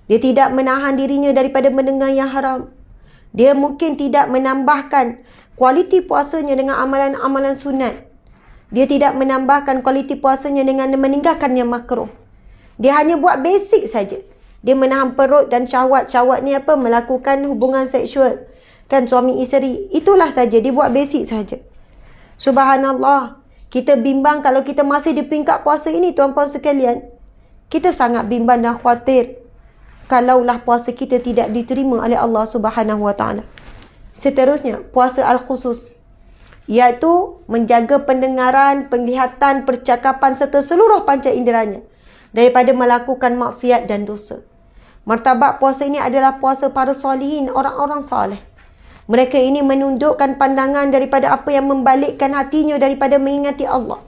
Dia tidak menahan dirinya daripada mendengar yang haram. Dia mungkin tidak menambahkan kualiti puasanya dengan amalan-amalan sunat. Dia tidak menambahkan kualiti puasanya dengan meninggalkan yang makruh. Dia hanya buat basic saja. Dia menahan perut dan syahwat. Syahwat ni apa? Melakukan hubungan seksual. Kan suami isteri. Itulah saja. Dia buat basic saja. Subhanallah. Kita bimbang kalau kita masih di peringkat puasa ini, tuan-puan sekalian. Kita sangat bimbang dan khawatir kalaulah puasa kita tidak diterima oleh Allah Subhanahu Wa Taala. Seterusnya, puasa al-khusus, iaitu menjaga pendengaran, penglihatan, percakapan serta seluruh panca inderanya daripada melakukan maksiat dan dosa. Martabat puasa ini adalah puasa para solihin, orang-orang soleh. Mereka ini menundukkan pandangan daripada apa yang membalikkan hatinya daripada mengingati Allah.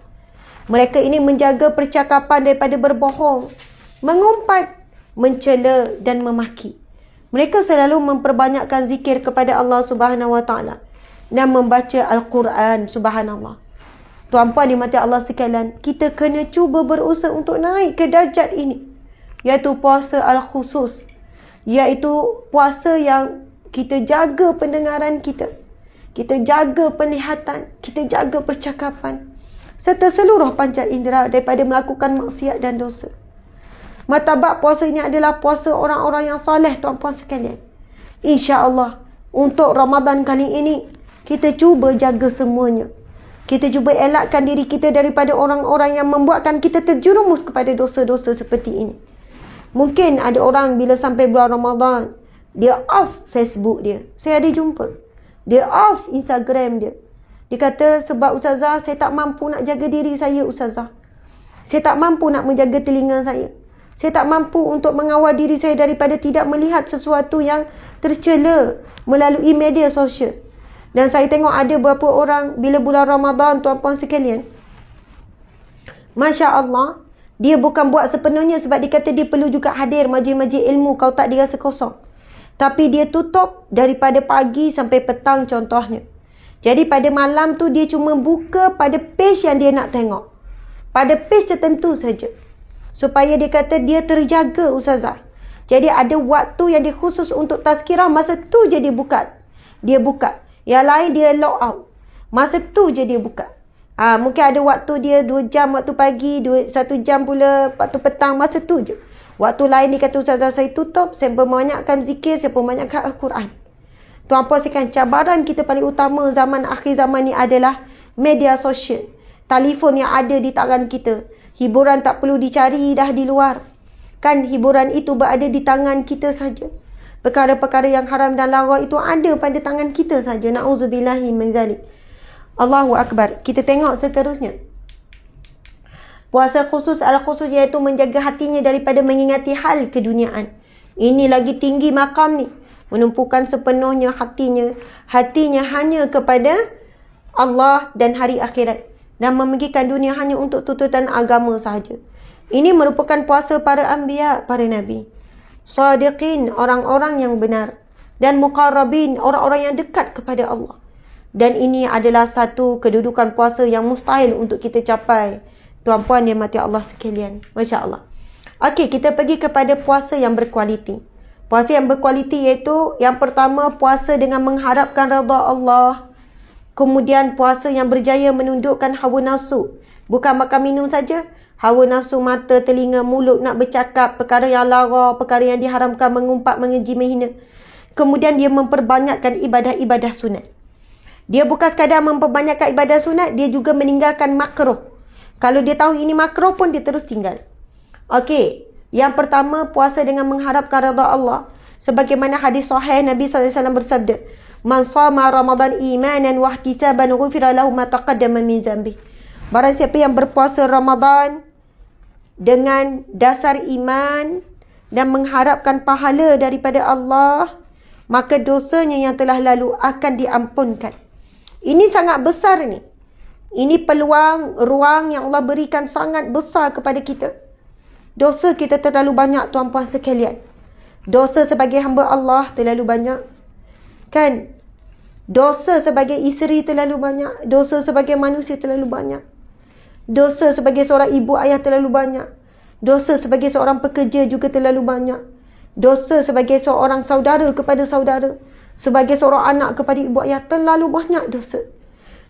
Mereka ini menjaga percakapan daripada berbohong, mengumpat, mencela dan memaki. Mereka selalu memperbanyakkan zikir kepada Allah Subhanahu Wa Taala dan membaca Al-Quran. Subhanallah. Tuan-puan di mata Allah sekalian, kita kena cuba berusaha untuk naik ke darjat ini, iaitu puasa al-khusus, iaitu puasa yang kita jaga pendengaran kita, kita jaga penglihatan, kita jaga percakapan serta seluruh panca indera daripada melakukan maksiat dan dosa. Martabat puasa ini adalah puasa orang-orang yang soleh, tuan-puan sekalian. InsyaAllah, untuk Ramadan kali ini, kita cuba jaga semuanya. Kita cuba elakkan diri kita daripada orang-orang yang membuatkan kita terjerumus kepada dosa-dosa seperti ini. Mungkin ada orang bila sampai bulan Ramadan, dia off Facebook dia. Saya ada jumpa. Dia off Instagram dia. Dia kata, sebab Ustazah, saya tak mampu nak jaga diri saya, Ustazah. Saya tak mampu nak menjaga telinga saya. Saya tak mampu untuk mengawal diri saya daripada tidak melihat sesuatu yang tercela melalui media sosial. Dan saya tengok ada beberapa orang bila bulan Ramadan, tuan-puan sekalian, Masya Allah, dia bukan buat sepenuhnya sebab dia kata dia perlu juga hadir majlis-majlis ilmu, kalau tak dia rasa kosong. Tapi dia tutup daripada pagi sampai petang contohnya. Jadi pada malam tu dia cuma buka pada page yang dia nak tengok. Pada page tertentu saja. Supaya dia kata dia terjaga ustazah. Jadi ada waktu yang dia khusus untuk tazkirah, masa tu je dia buka. Dia buka. Yang lain dia log out. Masa tu je dia buka. Mungkin ada waktu dia 2 jam waktu pagi, 1 jam pula waktu petang, masa tu je. Waktu lain dia kata ustazah saya tutup, saya perbanyakkan zikir, saya perbanyakkan Al-Quran. Tuan puan sekalian, cabaran kita paling utama zaman akhir zaman ni adalah media sosial. Telefon yang ada di tangan kita. Hiburan tak perlu dicari dah di luar. Kan hiburan itu berada di tangan kita saja. Perkara-perkara yang haram dan lara itu ada pada tangan kita saja. Na'udzubillahi min zalik. Allahu Akbar. Kita tengok seterusnya. Puasa khusus al-khusus iaitu menjaga hatinya daripada mengingati hal keduniaan. Ini lagi tinggi makam ni. Menumpukan sepenuhnya hatinya hanya kepada Allah dan hari akhirat. Dan memikirkan dunia hanya untuk tuntutan agama sahaja. Ini merupakan puasa para anbiya, para nabi. Sadiqin, orang-orang yang benar. Dan muqarrabin, orang-orang yang dekat kepada Allah. Dan ini adalah satu kedudukan puasa yang mustahil untuk kita capai. Tuan-puan yang mati Allah sekalian. Masya Allah. Okey, kita pergi kepada puasa yang berkualiti. Puasa yang berkualiti iaitu yang pertama puasa dengan mengharapkan redha Allah. Kemudian puasa yang berjaya menundukkan hawa nafsu. Bukan makan minum saja. Hawa nafsu mata, telinga, mulut nak bercakap. Perkara yang lara, perkara yang diharamkan, mengumpat, mengeji, menghina. Kemudian dia memperbanyakkan ibadah-ibadah sunat. Dia bukan sekadar memperbanyakkan ibadah sunat, dia juga meninggalkan makruh. Kalau dia tahu ini makruh pun dia terus tinggal. Okey, yang pertama puasa dengan mengharapkan redha Allah. Sebagaimana hadis sahih Nabi SAW bersabda, "Man shama Ramadan imanan wa ihtisaban ghufira lahu ma taqaddama min dzambi." Barang siapa yang berpuasa Ramadan dengan dasar iman dan mengharapkan pahala daripada Allah, maka dosanya yang telah lalu akan diampunkan. Ini sangat besar ni. Ini peluang, ruang yang Allah berikan sangat besar kepada kita. Dosa kita terlalu banyak tuan-puan sekalian. Dosa sebagai hamba Allah terlalu banyak. Kan? Dosa sebagai isteri terlalu banyak. Dosa sebagai manusia terlalu banyak. Dosa sebagai seorang ibu ayah terlalu banyak. Dosa sebagai seorang pekerja juga terlalu banyak. Dosa sebagai seorang saudara kepada saudara. Sebagai seorang anak kepada ibu ayah terlalu banyak dosa.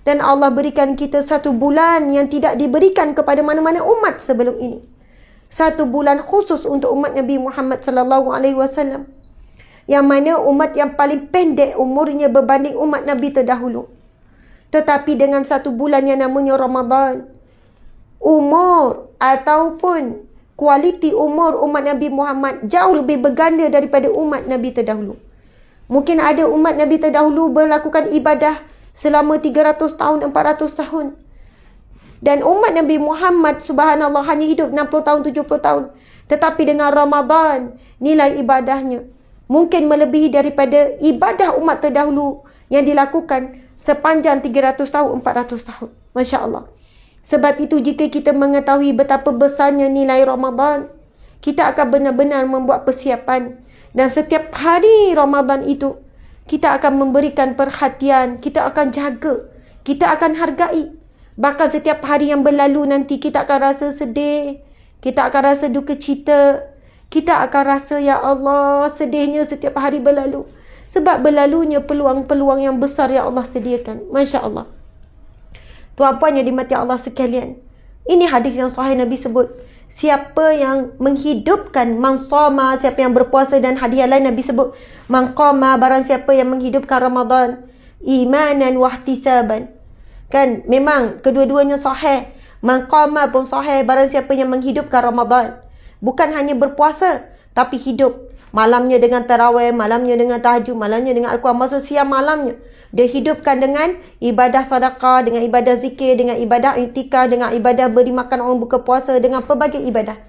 Dan Allah berikan kita 1 bulan yang tidak diberikan kepada mana-mana umat sebelum ini. 1 bulan khusus untuk umat Nabi Muhammad sallallahu alaihi wasallam. Yang mana umat yang paling pendek umurnya berbanding umat Nabi terdahulu. Tetapi dengan 1 bulan yang namanya Ramadan, umur ataupun kualiti umur umat Nabi Muhammad jauh lebih berganda daripada umat Nabi terdahulu. Mungkin ada umat Nabi terdahulu melakukan ibadah selama 300 tahun, 400 tahun. Dan umat Nabi Muhammad subhanallah hanya hidup 60 tahun, 70 tahun. Tetapi dengan Ramadan, nilai ibadahnya mungkin melebihi daripada ibadah umat terdahulu yang dilakukan sepanjang 300 tahun, 400 tahun. Masya Allah. Sebab itu jika kita mengetahui betapa besarnya nilai Ramadan, kita akan benar-benar membuat persiapan. Dan setiap hari Ramadan itu, kita akan memberikan perhatian, kita akan jaga, kita akan hargai. Bahkan setiap hari yang berlalu nanti kita akan rasa sedih, kita akan rasa duka cita, kita akan rasa ya Allah sedihnya setiap hari berlalu. Sebab berlalunya peluang-peluang yang besar yang Allah sediakan. Masya Allah. Tuan-puan yang dimati Allah sekalian, ini hadis yang sahih Nabi sebut, siapa yang menghidupkan man shama, siapa yang berpuasa, dan hadis lain Nabi sebut man qama, barang siapa yang menghidupkan Ramadan imanan wa ihtisaban. Kan memang kedua-duanya sahih. Man qama pun sahih, barang siapa yang menghidupkan Ramadan. Bukan hanya berpuasa, tapi hidup. Malamnya dengan tarawih, malamnya dengan tahajud, malamnya dengan Al-Quran. Maksud siang malamnya dia hidupkan dengan ibadah sedekah, dengan ibadah zikir, dengan ibadah i'tikaf, dengan ibadah beri makan orang buka puasa, dengan pelbagai ibadah.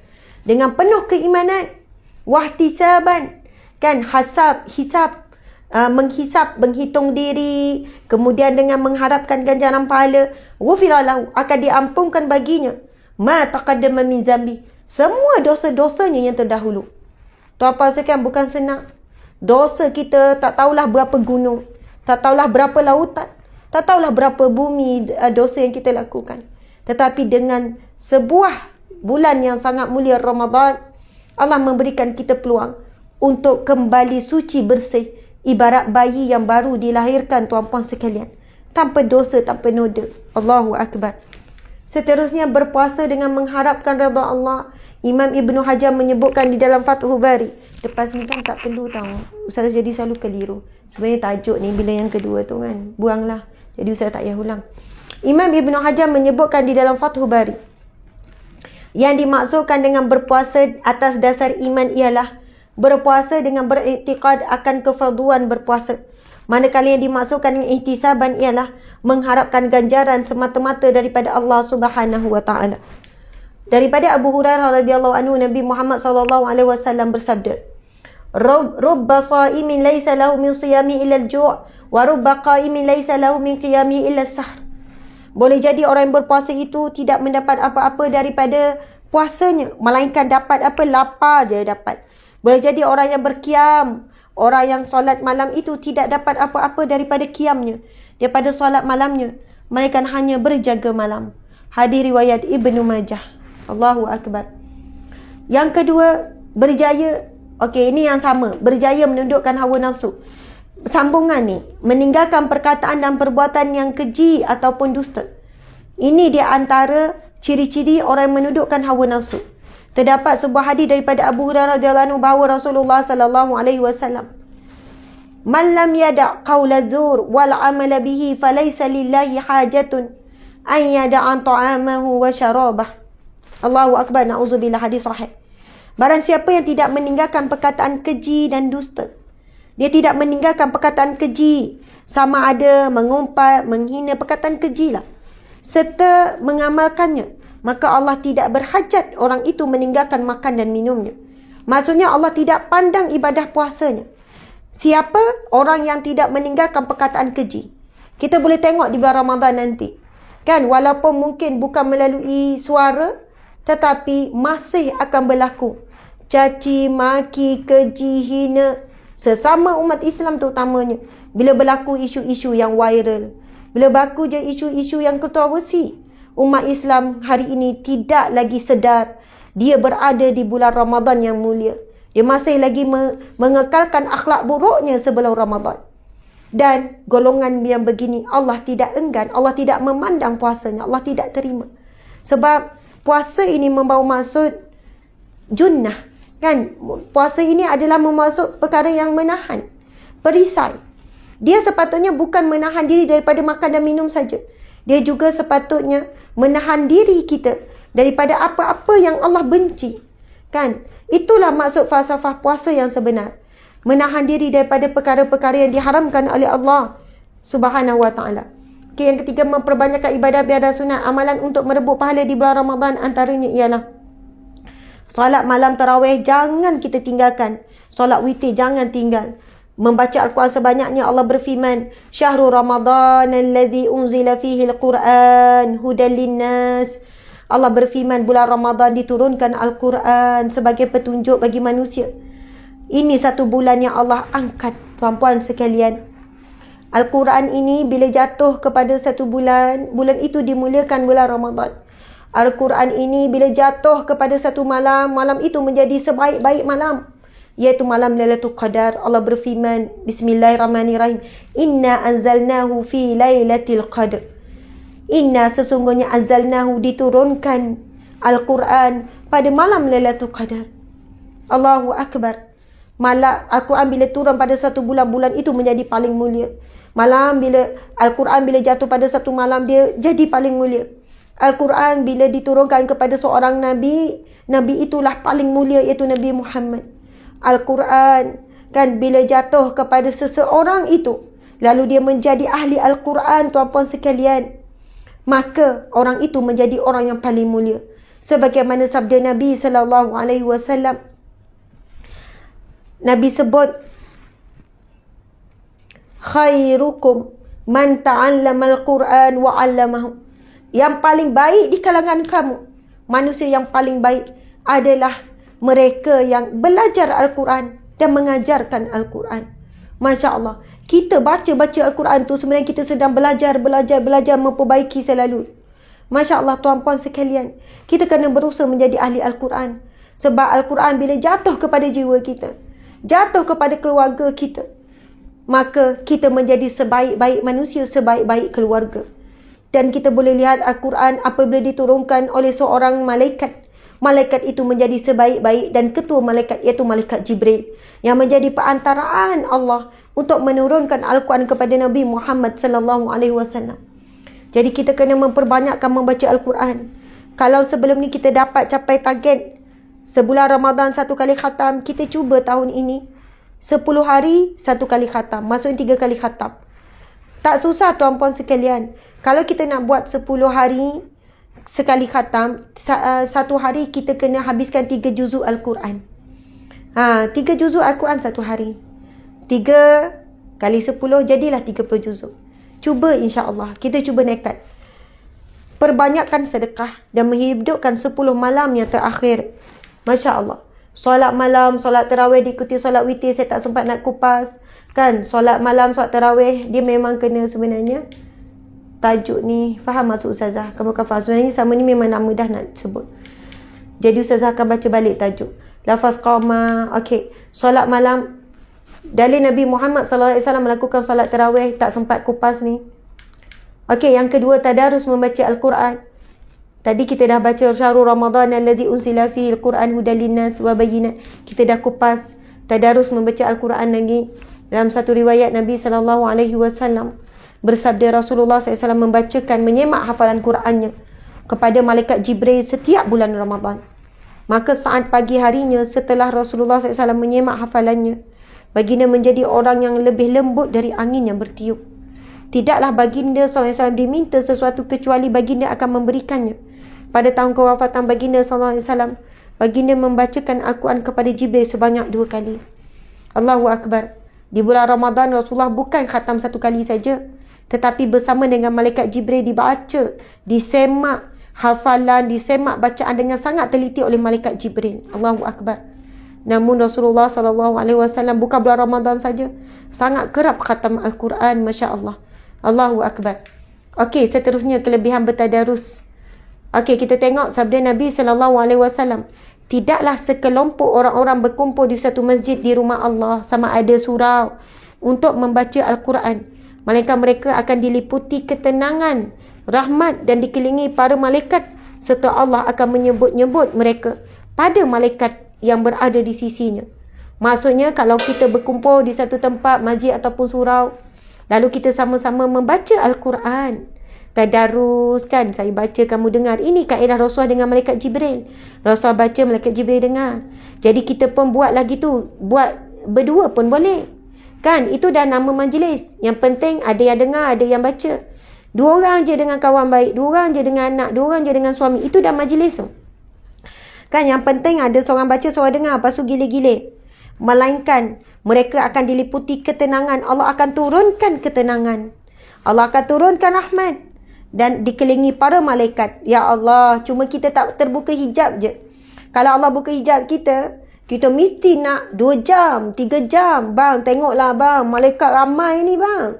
Dengan penuh keimanan. Wahtisaban. Kan hisab, menghisap, menghitung diri, kemudian dengan mengharapkan ganjaran pahala, ghufiralahu, akan diampunkan baginya ma taqaddama min zambi, semua dosa-dosanya yang terdahulu. Tuan-tuan sekalian, bukan senang. Dosa kita tak tahulah berapa gunung, tak tahulah berapa lautan. Tak tahulah berapa bumi dosa yang kita lakukan. Tetapi dengan sebuah bulan yang sangat mulia Ramadan, Allah memberikan kita peluang untuk kembali suci bersih, ibarat bayi yang baru dilahirkan tuan-puan sekalian, tanpa dosa, tanpa noda. Allahu Akbar. Seterusnya, berpuasa dengan mengharapkan redha Allah. Imam Ibn Hajar menyebutkan di dalam Fathul Bari. Lepas ni kan tak perlu tahu, Ustaz jadi selalu keliru. Sebenarnya tajuk ni bila yang kedua tu kan, buanglah. Jadi Ustaz tak payah ulang. Imam Ibn Hajar menyebutkan di dalam Fathul Bari, yang dimaksudkan dengan berpuasa atas dasar iman ialah berpuasa dengan beriktikad akan kefarduan berpuasa. Manakala yang dimaksudkan dengan ihtisaban ialah mengharapkan ganjaran semata-mata daripada Allah Subhanahu wa taala. Daripada Abu Hurairah radhiyallahu anhu, Nabi Muhammad sallallahu alaihi wasallam bersabda, "Rubba sha'imin laisa lahu min siyami illa al-ju' wa rubba qa'imin laisa lahu min qiyami illa as-sahr." Boleh jadi orang yang berpuasa itu tidak mendapat apa-apa daripada puasanya, melainkan dapat apa? Lapar je dapat. Boleh jadi orang yang berkiam, orang yang solat malam itu tidak dapat apa-apa daripada kiamnya, daripada solat malamnya, melainkan hanya berjaga malam. Hadis riwayat Ibnu Majah. Allahu Akbar. Yang kedua, berjaya. Okey, ini yang sama. Berjaya menundukkan hawa nafsu. Sambungan ni, meninggalkan perkataan dan perbuatan yang keji ataupun dusta. Ini di antara ciri-ciri orang yang menundukkan hawa nafsu. Terdapat sebuah hadis daripada Abu Hurairah radhiyallahu anhu bahawa Rasulullah sallallahu alaihi wasallam, "Man lam yada' qaula zur wal 'amala bihi falaysa lillahi hajatun an yada'a ta'amahu wa syarabah." Allahu Akbar, na'udzubillah, hadis sahih. Barang siapa yang tidak meninggalkan perkataan keji dan dusta, dia tidak meninggalkan perkataan keji, sama ada mengumpat, menghina, perkataan keji lah, serta mengamalkannya, maka Allah tidak berhajat orang itu meninggalkan makan dan minumnya. Maksudnya Allah tidak pandang ibadah puasanya. Siapa orang yang tidak meninggalkan perkataan keji? Kita boleh tengok di bulan Ramadan nanti, kan, walaupun mungkin bukan melalui suara, tetapi masih akan berlaku caci, maki, keji, hina sesama umat Islam terutamanya. Bila berlaku isu-isu yang viral, bila berlaku je isu-isu yang kontroversi, umat Islam hari ini tidak lagi sedar dia berada di bulan Ramadan yang mulia. Dia masih lagi mengekalkan akhlak buruknya sebelum Ramadan. Dan golongan yang begini Allah tidak enggan, Allah tidak memandang puasanya, Allah tidak terima. Sebab puasa ini membawa maksud junnah, kan? Puasa ini adalah memaksud perkara yang menahan, perisai. Dia sepatutnya bukan menahan diri daripada makan dan minum saja. Dia juga sepatutnya menahan diri kita daripada apa-apa yang Allah benci, kan? Itulah maksud falsafah puasa yang sebenar. Menahan diri daripada perkara-perkara yang diharamkan oleh Allah Subhanahu wa taala. Okay, yang ketiga, memperbanyakkan ibadah biada sunat. Amalan untuk merebut pahala di bulan Ramadan antaranya ialah solat malam tarawih, jangan kita tinggalkan. Solat witir jangan tinggal. Membaca Al-Quran sebanyaknya. Allah berfirman, "Syahrul Ramadan alladzi unzila fihi al-Quran hudan linnas." Allah berfirman, bulan Ramadan diturunkan Al-Quran sebagai petunjuk bagi manusia. Ini satu bulan yang Allah angkat, tuan-puan sekalian. Al-Quran ini bila jatuh kepada satu bulan, bulan itu dimuliakan bulan Ramadan. Al-Quran ini bila jatuh kepada satu malam, malam itu menjadi sebaik-baik malam, iaitu malam Lailatul Qadar. Allah berfirman, Bismillahirrahmanirrahim, "Inna anzalnahu fi Lailatul Qadr." Inna, sesungguhnya, anzalnahu, diturunkan Al-Quran pada malam Lailatul Qadar. Allahu Akbar. Malam Al-Quran bila turun pada satu bulan, bulan itu menjadi paling mulia. Malam bila Al-Quran bila jatuh pada satu malam, dia jadi paling mulia. Al-Quran bila diturunkan kepada seorang Nabi, Nabi itulah paling mulia, iaitu Nabi Muhammad. Al-Quran kan bila jatuh kepada seseorang itu, lalu dia menjadi ahli Al-Quran, tuan-puan sekalian, maka orang itu menjadi orang yang paling mulia. Sebagaimana sabda Nabi SAW, Nabi sebut, "Khairukum man ta'allama al-Quran wa 'allamahu." Yang paling baik di kalangan kamu, manusia yang paling baik adalah mereka yang belajar Al-Quran dan mengajarkan Al-Quran. Masya Allah. Kita baca Al-Quran tu sebenarnya kita sedang belajar memperbaiki selalu. Masya Allah tuan-puan sekalian. Kita kena berusaha menjadi ahli Al-Quran. Sebab Al-Quran bila jatuh kepada jiwa kita, jatuh kepada keluarga kita, maka kita menjadi sebaik-baik manusia, sebaik-baik keluarga. Dan kita boleh lihat Al-Quran apabila diturunkan oleh seorang malaikat. Malaikat itu menjadi sebaik-baik dan ketua malaikat iaitu malaikat Jibril yang menjadi perantaraan Allah untuk menurunkan Al-Quran kepada Nabi Muhammad sallallahu alaihi wasallam. Jadi kita kena memperbanyakkan membaca Al-Quran. Kalau sebelum ni kita dapat capai target sebulan Ramadan 1 kali khatam, kita cuba tahun ini 10 hari 1 kali khatam, maksudnya 3 kali khatam. Tak susah tuan-puan sekalian. Kalau kita nak buat 10 hari sekali khatam, satu hari kita kena habiskan 3 juzuk Al-Quran. 3 juzuk Al-Quran satu hari. 3 kali 10 jadilah 30 juzuk. Cuba insya-Allah. Kita cuba nekat. Perbanyakkan sedekah dan menghidupkan 10 malam yang terakhir. Masya-Allah. Solat malam, solat tarawih diikuti solat witir, saya tak sempat nak kupas. Kan, solat malam, solat tarawih, dia memang kena sebenarnya. Tajuk ni, faham maksud Ustazah? Kamu kan faham. Sebenarnya sama ni memang nama dah nak sebut. Jadi Ustazah akan baca balik tajuk. Lafaz qamah, okey. Solat malam, dalil Nabi Muhammad SAW melakukan solat tarawih, tak sempat kupas ni. Okey, yang kedua, tadarus membaca Al-Quran. Tadi kita dah baca syahrul Ramadan allazi unsila fihi al-Quran hudan linnas wa bayyinat. Kita dah kupas tadarus membaca Al-Quran lagi. Dalam satu riwayat Nabi SAW bersabda Rasulullah SAW membacakan, menyemak hafalan Qurannya kepada malaikat Jibril setiap bulan Ramadan. Maka saat pagi harinya setelah Rasulullah SAW menyemak hafalannya, baginda menjadi orang yang lebih lembut dari angin yang bertiup. Tidaklah baginda SAW diminta sesuatu kecuali baginda akan memberikannya. Pada tahun kewafatan baginda SAW, baginda membacakan Al-Quran kepada Jibril sebanyak 2 kali. Allahu Akbar. Di bulan Ramadan, Rasulullah bukan khatam 1 kali saja, tetapi bersama dengan malaikat Jibril dibaca, disemak hafalan, disemak bacaan dengan sangat teliti oleh malaikat Jibril. Allahu Akbar. Namun Rasulullah SAW bukan bulan Ramadan saja, sangat kerap khatam Al-Quran, Masya Allah. Allahu Akbar. Okey, seterusnya kelebihan bertadarus. Okey, kita tengok sabda Nabi SAW. Tidaklah sekelompok orang-orang berkumpul di satu masjid di rumah Allah sama ada surau untuk membaca Al-Quran, melainkan mereka akan diliputi ketenangan, rahmat dan dikelilingi para malaikat, serta Allah akan menyebut-nyebut mereka pada malaikat yang berada di sisinya. Maksudnya kalau kita berkumpul di satu tempat, masjid ataupun surau, lalu kita sama-sama membaca Al-Quran, tadarus kan, saya baca kamu dengar. Ini kaedah Rasulullah dengan malaikat Jibril. Rasulullah baca, malaikat Jibril dengar. Jadi kita pun buat lagi tu, buat berdua pun boleh. Kan, itu dah nama majlis. Yang penting ada yang dengar, ada yang baca. 2 orang je dengan kawan baik, 2 orang je dengan anak, 2 orang je dengan suami. Itu dah majlis tu. Kan yang penting ada seorang baca, seorang dengar. Lepas tu gile-gile. Melainkan mereka akan diliputi ketenangan. Allah akan turunkan ketenangan. Allah akan turunkan rahmat. Dan dikelilingi para malaikat. Ya Allah, cuma kita tak terbuka hijab je. Kalau Allah buka hijab kita, kita mesti nak 2 jam, 3 jam. Bang, tengoklah bang, malaikat ramai ni bang.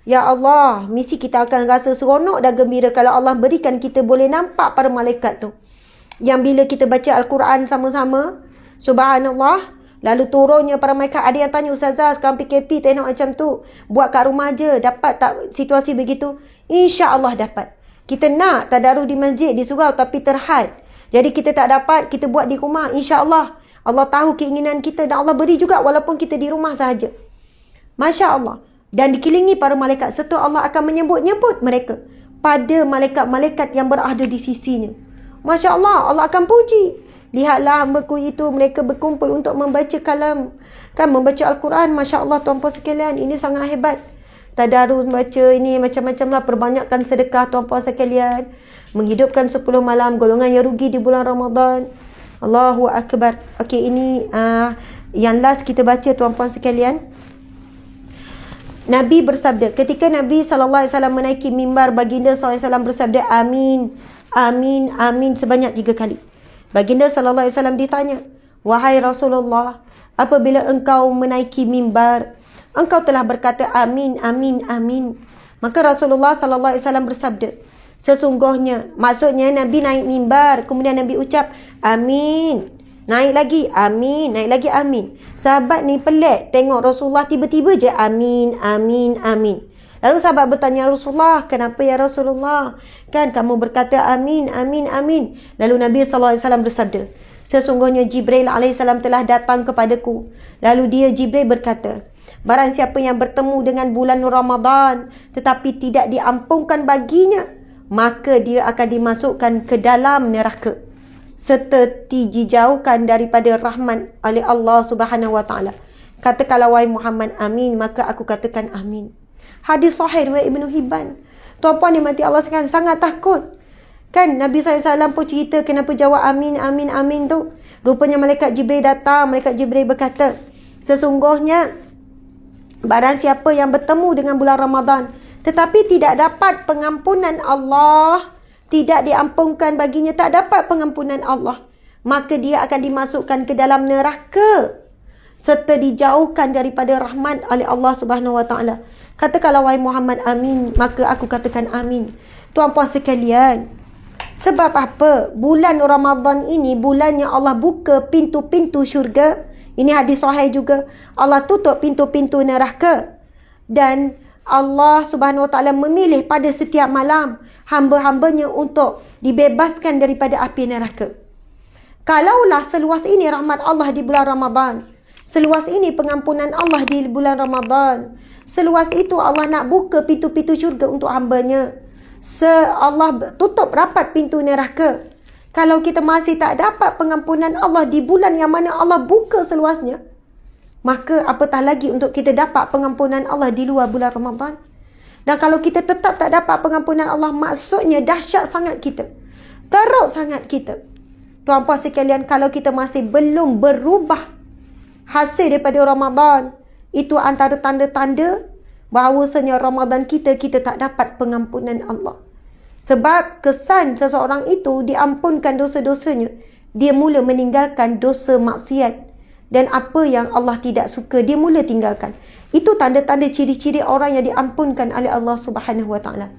Ya Allah, mesti kita akan rasa seronok dan gembira kalau Allah berikan kita boleh nampak para malaikat tu. Yang bila kita baca Al-Quran sama-sama, subhanallah, lalu turunnya para malaikat. Ada yang tanya, Ustazah sekarang PKP tengok macam tu, buat kat rumah je, dapat tak situasi begitu? InsyaAllah dapat. Kita nak tadarus di masjid, di surau tapi terhad. Jadi kita tak dapat, kita buat di rumah. InsyaAllah Allah tahu keinginan kita dan Allah beri juga walaupun kita di rumah sahaja. Masya Allah. Dan dikelilingi para malaikat, serta Allah akan menyebut-nyebut mereka pada malaikat-malaikat yang berada di sisinya. Masya Allah, Allah akan puji. Lihatlah hamba-Ku itu, mereka berkumpul untuk membaca kalam, kan, membaca Al-Quran. Masya Allah tuan-puan sekalian, ini sangat hebat. Tadarus baca ini macam-macam lah. Perbanyakkan sedekah tuan-puan sekalian. Menghidupkan 10 malam, golongan yang rugi di bulan Ramadan. Allahu Akbar. Okey, ini yang last kita baca tuan-puan sekalian. Nabi bersabda, ketika Nabi SAW menaiki mimbar, baginda SAW bersabda, amin, amin, amin sebanyak 3 kali. Baginda SAW ditanya, wahai Rasulullah, apabila engkau menaiki mimbar, engkau telah berkata amin, amin, amin. Maka Rasulullah sallallahu alaihi wasallam bersabda, sesungguhnya, maksudnya Nabi naik mimbar, kemudian Nabi ucap amin. Naik lagi, amin. Naik lagi, amin. Sahabat ni pelik. Tengok Rasulullah tiba-tiba je amin, amin, amin. Lalu sahabat bertanya, Rasulullah, kenapa ya Rasulullah? Kan kamu berkata amin, amin, amin. Lalu Nabi SAW bersabda, sesungguhnya Jibril AS telah datang kepadaku. Lalu dia Jibril berkata, barang siapa yang bertemu dengan bulan Ramadan tetapi tidak diampunkan baginya, maka dia akan dimasukkan ke dalam neraka serta dijauhkan daripada rahmat oleh Allah Subhanahu wa taala. Katakanlah wahai Muhammad amin, maka aku katakan amin. Hadis sahih riwayat Ibnu Hibban. Tuan-puan dimati Allah sekalian, sangat takut. Kan Nabi SAW pun cerita kenapa jawab amin, amin, amin tu. Rupanya malaikat Jibril datang, malaikat Jibril berkata, sesungguhnya barang siapa yang bertemu dengan bulan Ramadan tetapi tidak dapat pengampunan Allah, tidak diampunkan baginya, tak dapat pengampunan Allah, maka dia akan dimasukkan ke dalam neraka serta dijauhkan daripada rahmat oleh Allah Subhanahu wa taala. Katakanlah wahai Muhammad amin, maka aku katakan amin. Tuan-puan sekalian, sebab apa? Bulan Ramadan ini bulannya Allah buka pintu-pintu syurga. Ini hadis sahih juga. Allah tutup pintu-pintu neraka. Dan Allah Subhanahu wa taala memilih pada setiap malam hamba-hambanya untuk dibebaskan daripada api neraka. Kalaulah seluas ini rahmat Allah di bulan Ramadan, seluas ini pengampunan Allah di bulan Ramadan, seluas itu Allah nak buka pintu-pintu syurga untuk hambanya, Allah tutup rapat pintu neraka. Kalau kita masih tak dapat pengampunan Allah di bulan yang mana Allah buka seluasnya, maka apatah lagi untuk kita dapat pengampunan Allah di luar bulan Ramadan. Dan kalau kita tetap tak dapat pengampunan Allah, maksudnya dahsyat sangat kita, teruk sangat kita. Tuan-puan sekalian, kalau kita masih belum berubah hasil daripada Ramadan, itu antara tanda-tanda bahawasanya Ramadan kita tak dapat pengampunan Allah. Sebab kesan seseorang itu diampunkan dosa-dosanya, dia mula meninggalkan dosa maksiat. Dan apa yang Allah tidak suka, dia mula tinggalkan. Itu tanda-tanda ciri-ciri orang yang diampunkan oleh Allah Subhanahu wa taala.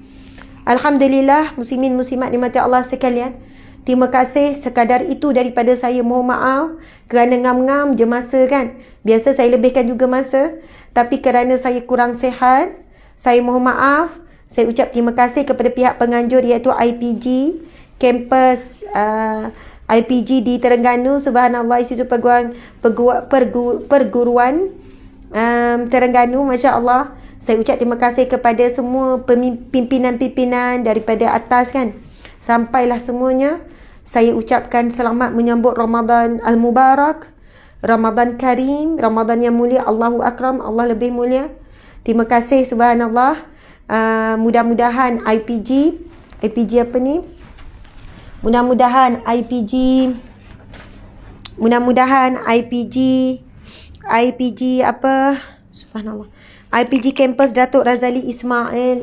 Alhamdulillah, muslimin muslimat dimati Allah sekalian. Terima kasih, sekadar itu daripada saya. Mohon maaf kerana ngam-ngam je masa kan. Biasa saya lebihkan juga masa, tapi kerana saya kurang sihat, saya mohon maaf. Saya ucap terima kasih kepada pihak penganjur iaitu IPG, kampus IPG di Terengganu. Subhanallah, Institut Perguruan Terengganu, Masya Allah. Saya ucap terima kasih kepada semua pimpinan-pimpinan daripada atas kan, sampailah semuanya. Saya ucapkan selamat menyambut Ramadan Al-Mubarak, Ramadan Karim, Ramadan yang mulia. Allahu Akram, Allah lebih mulia. Terima kasih, subhanallah. Mudah-mudahan IPG apa ni? Mudah-mudahan IPG apa? Subhanallah. IPG Kampus Datuk Razali Ismail,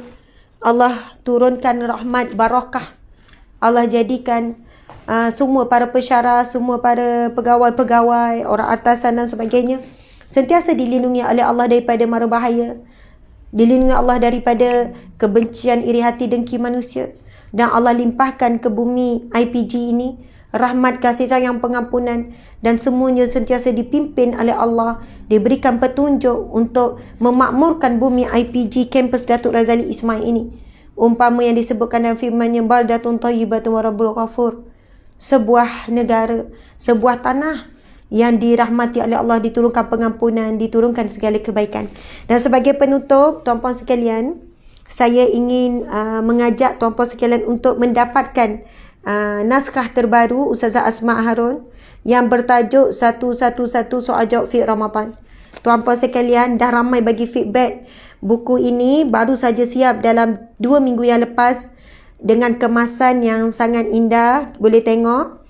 Allah turunkan rahmat barakah. Allah jadikan semua para pensyarah, semua para pegawai-pegawai, orang atasan dan sebagainya sentiasa dilindungi oleh Allah daripada mara bahaya, dilindungi Allah daripada kebencian, iri hati, dengki manusia. Dan Allah limpahkan ke bumi IPG ini rahmat, kasih sayang, pengampunan, dan semuanya sentiasa dipimpin oleh Allah, diberikan petunjuk untuk memakmurkan bumi IPG Kampus Datuk Razali Ismail ini. Umpama yang disebutkan dalam firman-Nya, baldatun thayyibatun wa rabbul ghafur, sebuah negara, sebuah tanah yang dirahmati oleh Allah, diturunkan pengampunan, diturunkan segala kebaikan. Dan sebagai penutup, tuan-puan sekalian, saya ingin mengajak tuan-puan sekalian untuk mendapatkan naskah terbaru Ustazah Asma Harun yang bertajuk 111 Soal Jawab Fiqh Ramadan. Tuan-puan sekalian, dah ramai bagi feedback. Buku ini baru saja siap dalam 2 minggu yang lepas dengan kemasan yang sangat indah. Boleh tengok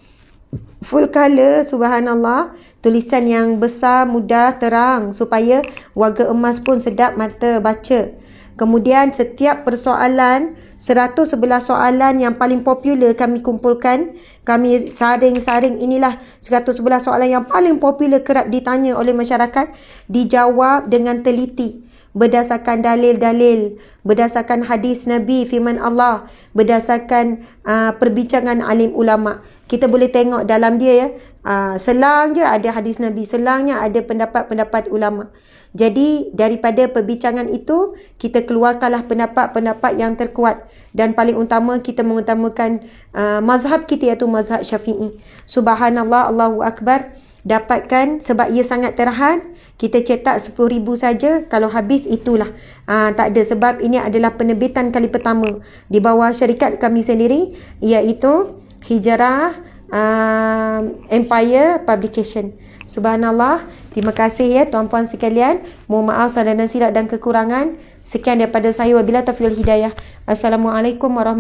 full color, subhanallah. Tulisan yang besar, mudah, terang supaya warga emas pun sedap mata baca. Kemudian setiap persoalan, 111 soalan yang paling popular kami kumpulkan. Kami saring inilah 111 soalan yang paling popular, kerap ditanya oleh masyarakat, dijawab dengan teliti. Berdasarkan dalil-dalil, berdasarkan hadis Nabi, firman Allah, berdasarkan perbincangan alim ulama. Kita boleh tengok dalam dia ya, selang je ada hadis Nabi, selangnya ada pendapat-pendapat ulama. Jadi daripada perbincangan itu, kita keluarkanlah pendapat-pendapat yang terkuat. Dan paling utama kita mengutamakan mazhab kita, iaitu mazhab Syafi'i. Subhanallah, Allahu Akbar. Dapatkan, sebab ia sangat terhad, kita cetak 10,000 saja. Kalau habis itulah, tak ada, sebab ini adalah penerbitan kali pertama di bawah syarikat kami sendiri, iaitu Hijrah Empire Publication. Subhanallah. Terima kasih ya tuan-puan sekalian. Mohon maaf salah dan silap dan kekurangan. Sekian daripada saya, wabillahi taufiq wal hidayah. Assalamualaikum warahmatullahi wabarakatuh.